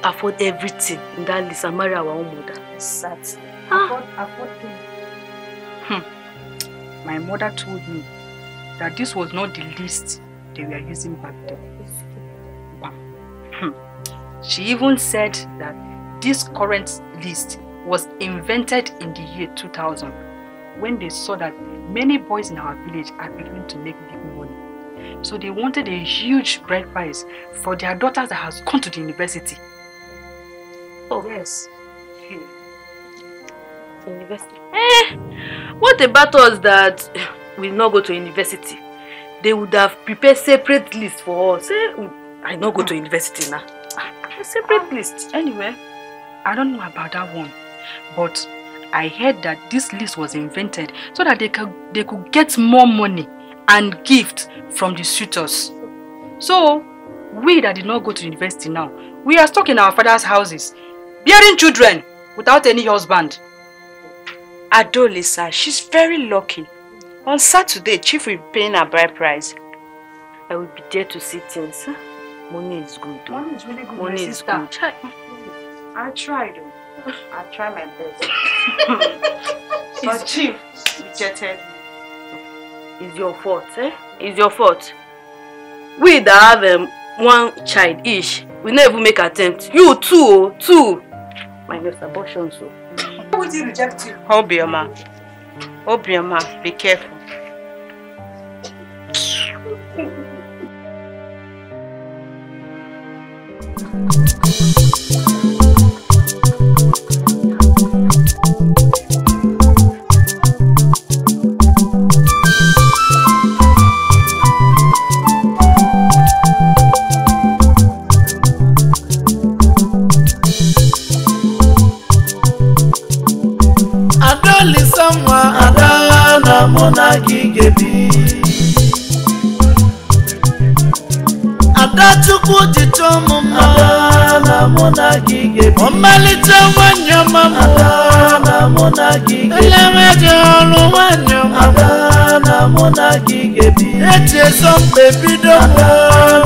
afford everything in that list and marry our own mother. Exactly. Afford My mother told me that this was not the list they were using back then. She even said that this current list was invented in the year 2000 when they saw that many boys in our village are beginning to make big money. So they wanted a huge bride price for their daughters that has gone to the university. Oh yes. University. What about us that will not go to university? They would have prepared separate lists for us. I not go to university now. A separate list. Anyway, I don't know about that one. But I heard that this list was invented so that they could get more money and gifts from the suitors. So, we that did not go to university now, we are stuck in our father's houses, bearing children without any husband. Adolisa, she's very lucky. On Saturday, Chief will be paying her bride price. I will be there to see things. Huh? Money is good. Money is really good. Money is good. I tried. I try my best. But Chief rejected me. It's your fault, eh? It's your fault. We that have one child each, we never make attempt. You two. Minus abortion, so. Who would you reject you? Obioma, be careful. Adachukwu jitomu na muna gige omalite wanyama na muna gige elemeje olu wanyama na muna gige bi eche sombe bido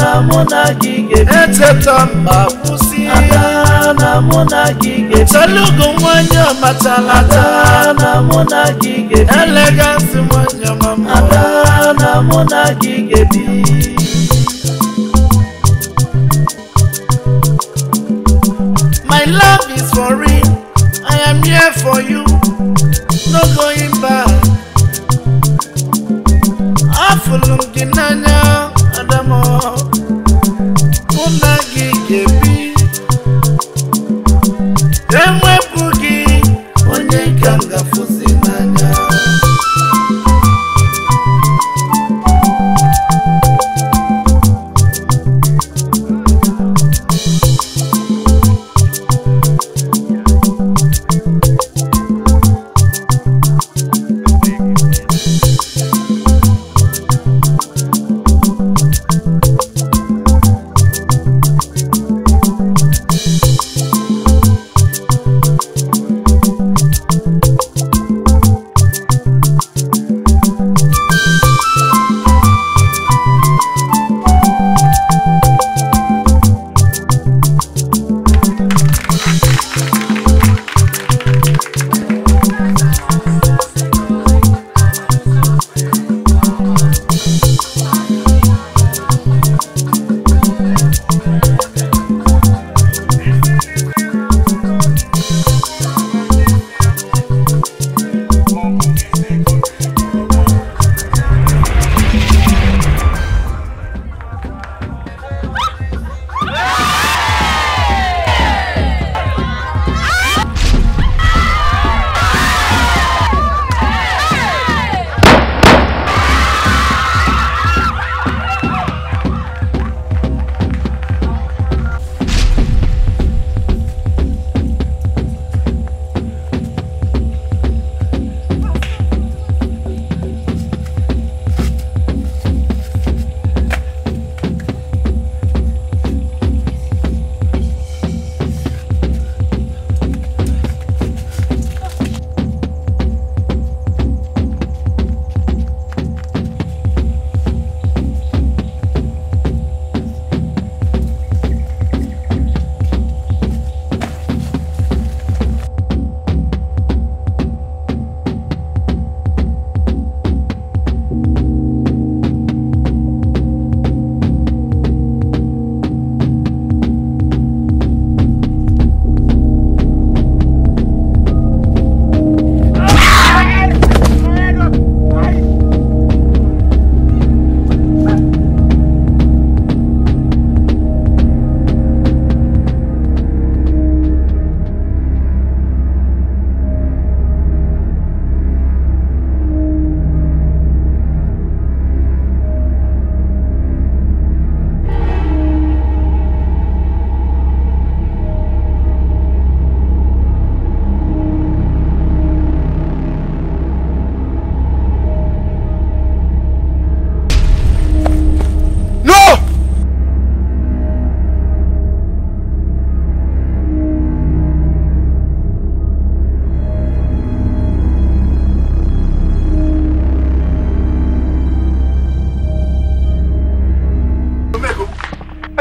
na muna gige eche tamba pusi na muna gige chalugo wanyama talata na muna gige elegance wanyama na muna gige bi. My love is for real. I am here for you. No going back. Afulum dinanya adamo. Unagi gebi. Emwe pugi. Onye kanga fusi nanya.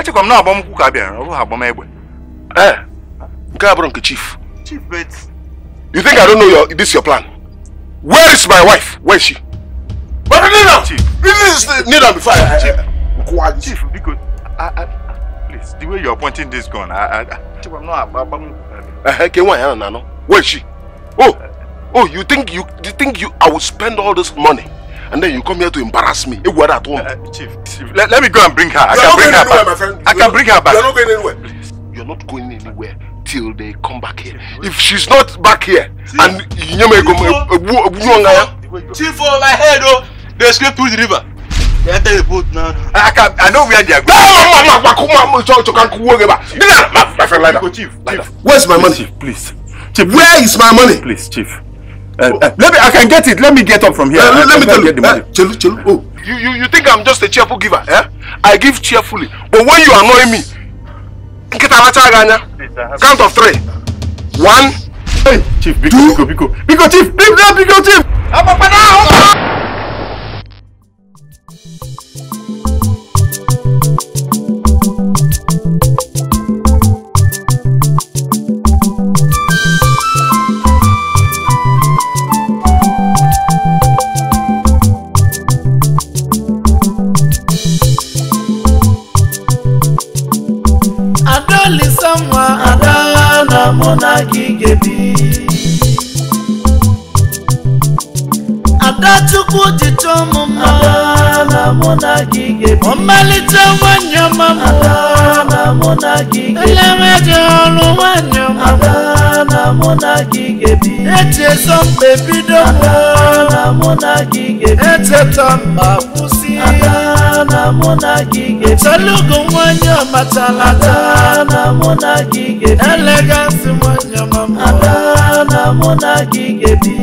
check I'm not a bomb cook. I have bomb egg. Chief. Chief, but you think I don't know this your plan? Where is my wife? Where is she? But kneel down, Chief. Kneel down before Chief, because please, the way you're pointing this gun, Chief, I'm not a bomb. Where is she? Oh, you think I will spend all this money and then you come here to embarrass me? Chief, let me go and bring her. I can bring her back. My friend. I can bring her back. You're not going anywhere. Please. You're not going anywhere till they come back here. If she's not back here, and Chief, for my head, they escaped through the river. They enter the boat now. I know where they are going. My friend, lie down. Chief, where's my money? Chief, please. Chief, where is my money? Please, Chief. I can get it. Let me get up from here. Let me tell you. Get the money. You think I'm just a cheerful giver? I give cheerfully. But when you annoy me, count of 3. 1. Hey, Chief, Biko, Chief, Biko, Chief. Adachukwu jichomu na mona gige omalite wanyama na mona gige elemeje olu wanyama na mona gige bi eche sombe bido na mona gige eche tamba kusi na mona gige salugo wanyama talata na mona gige elegance wanyama na mona gige bi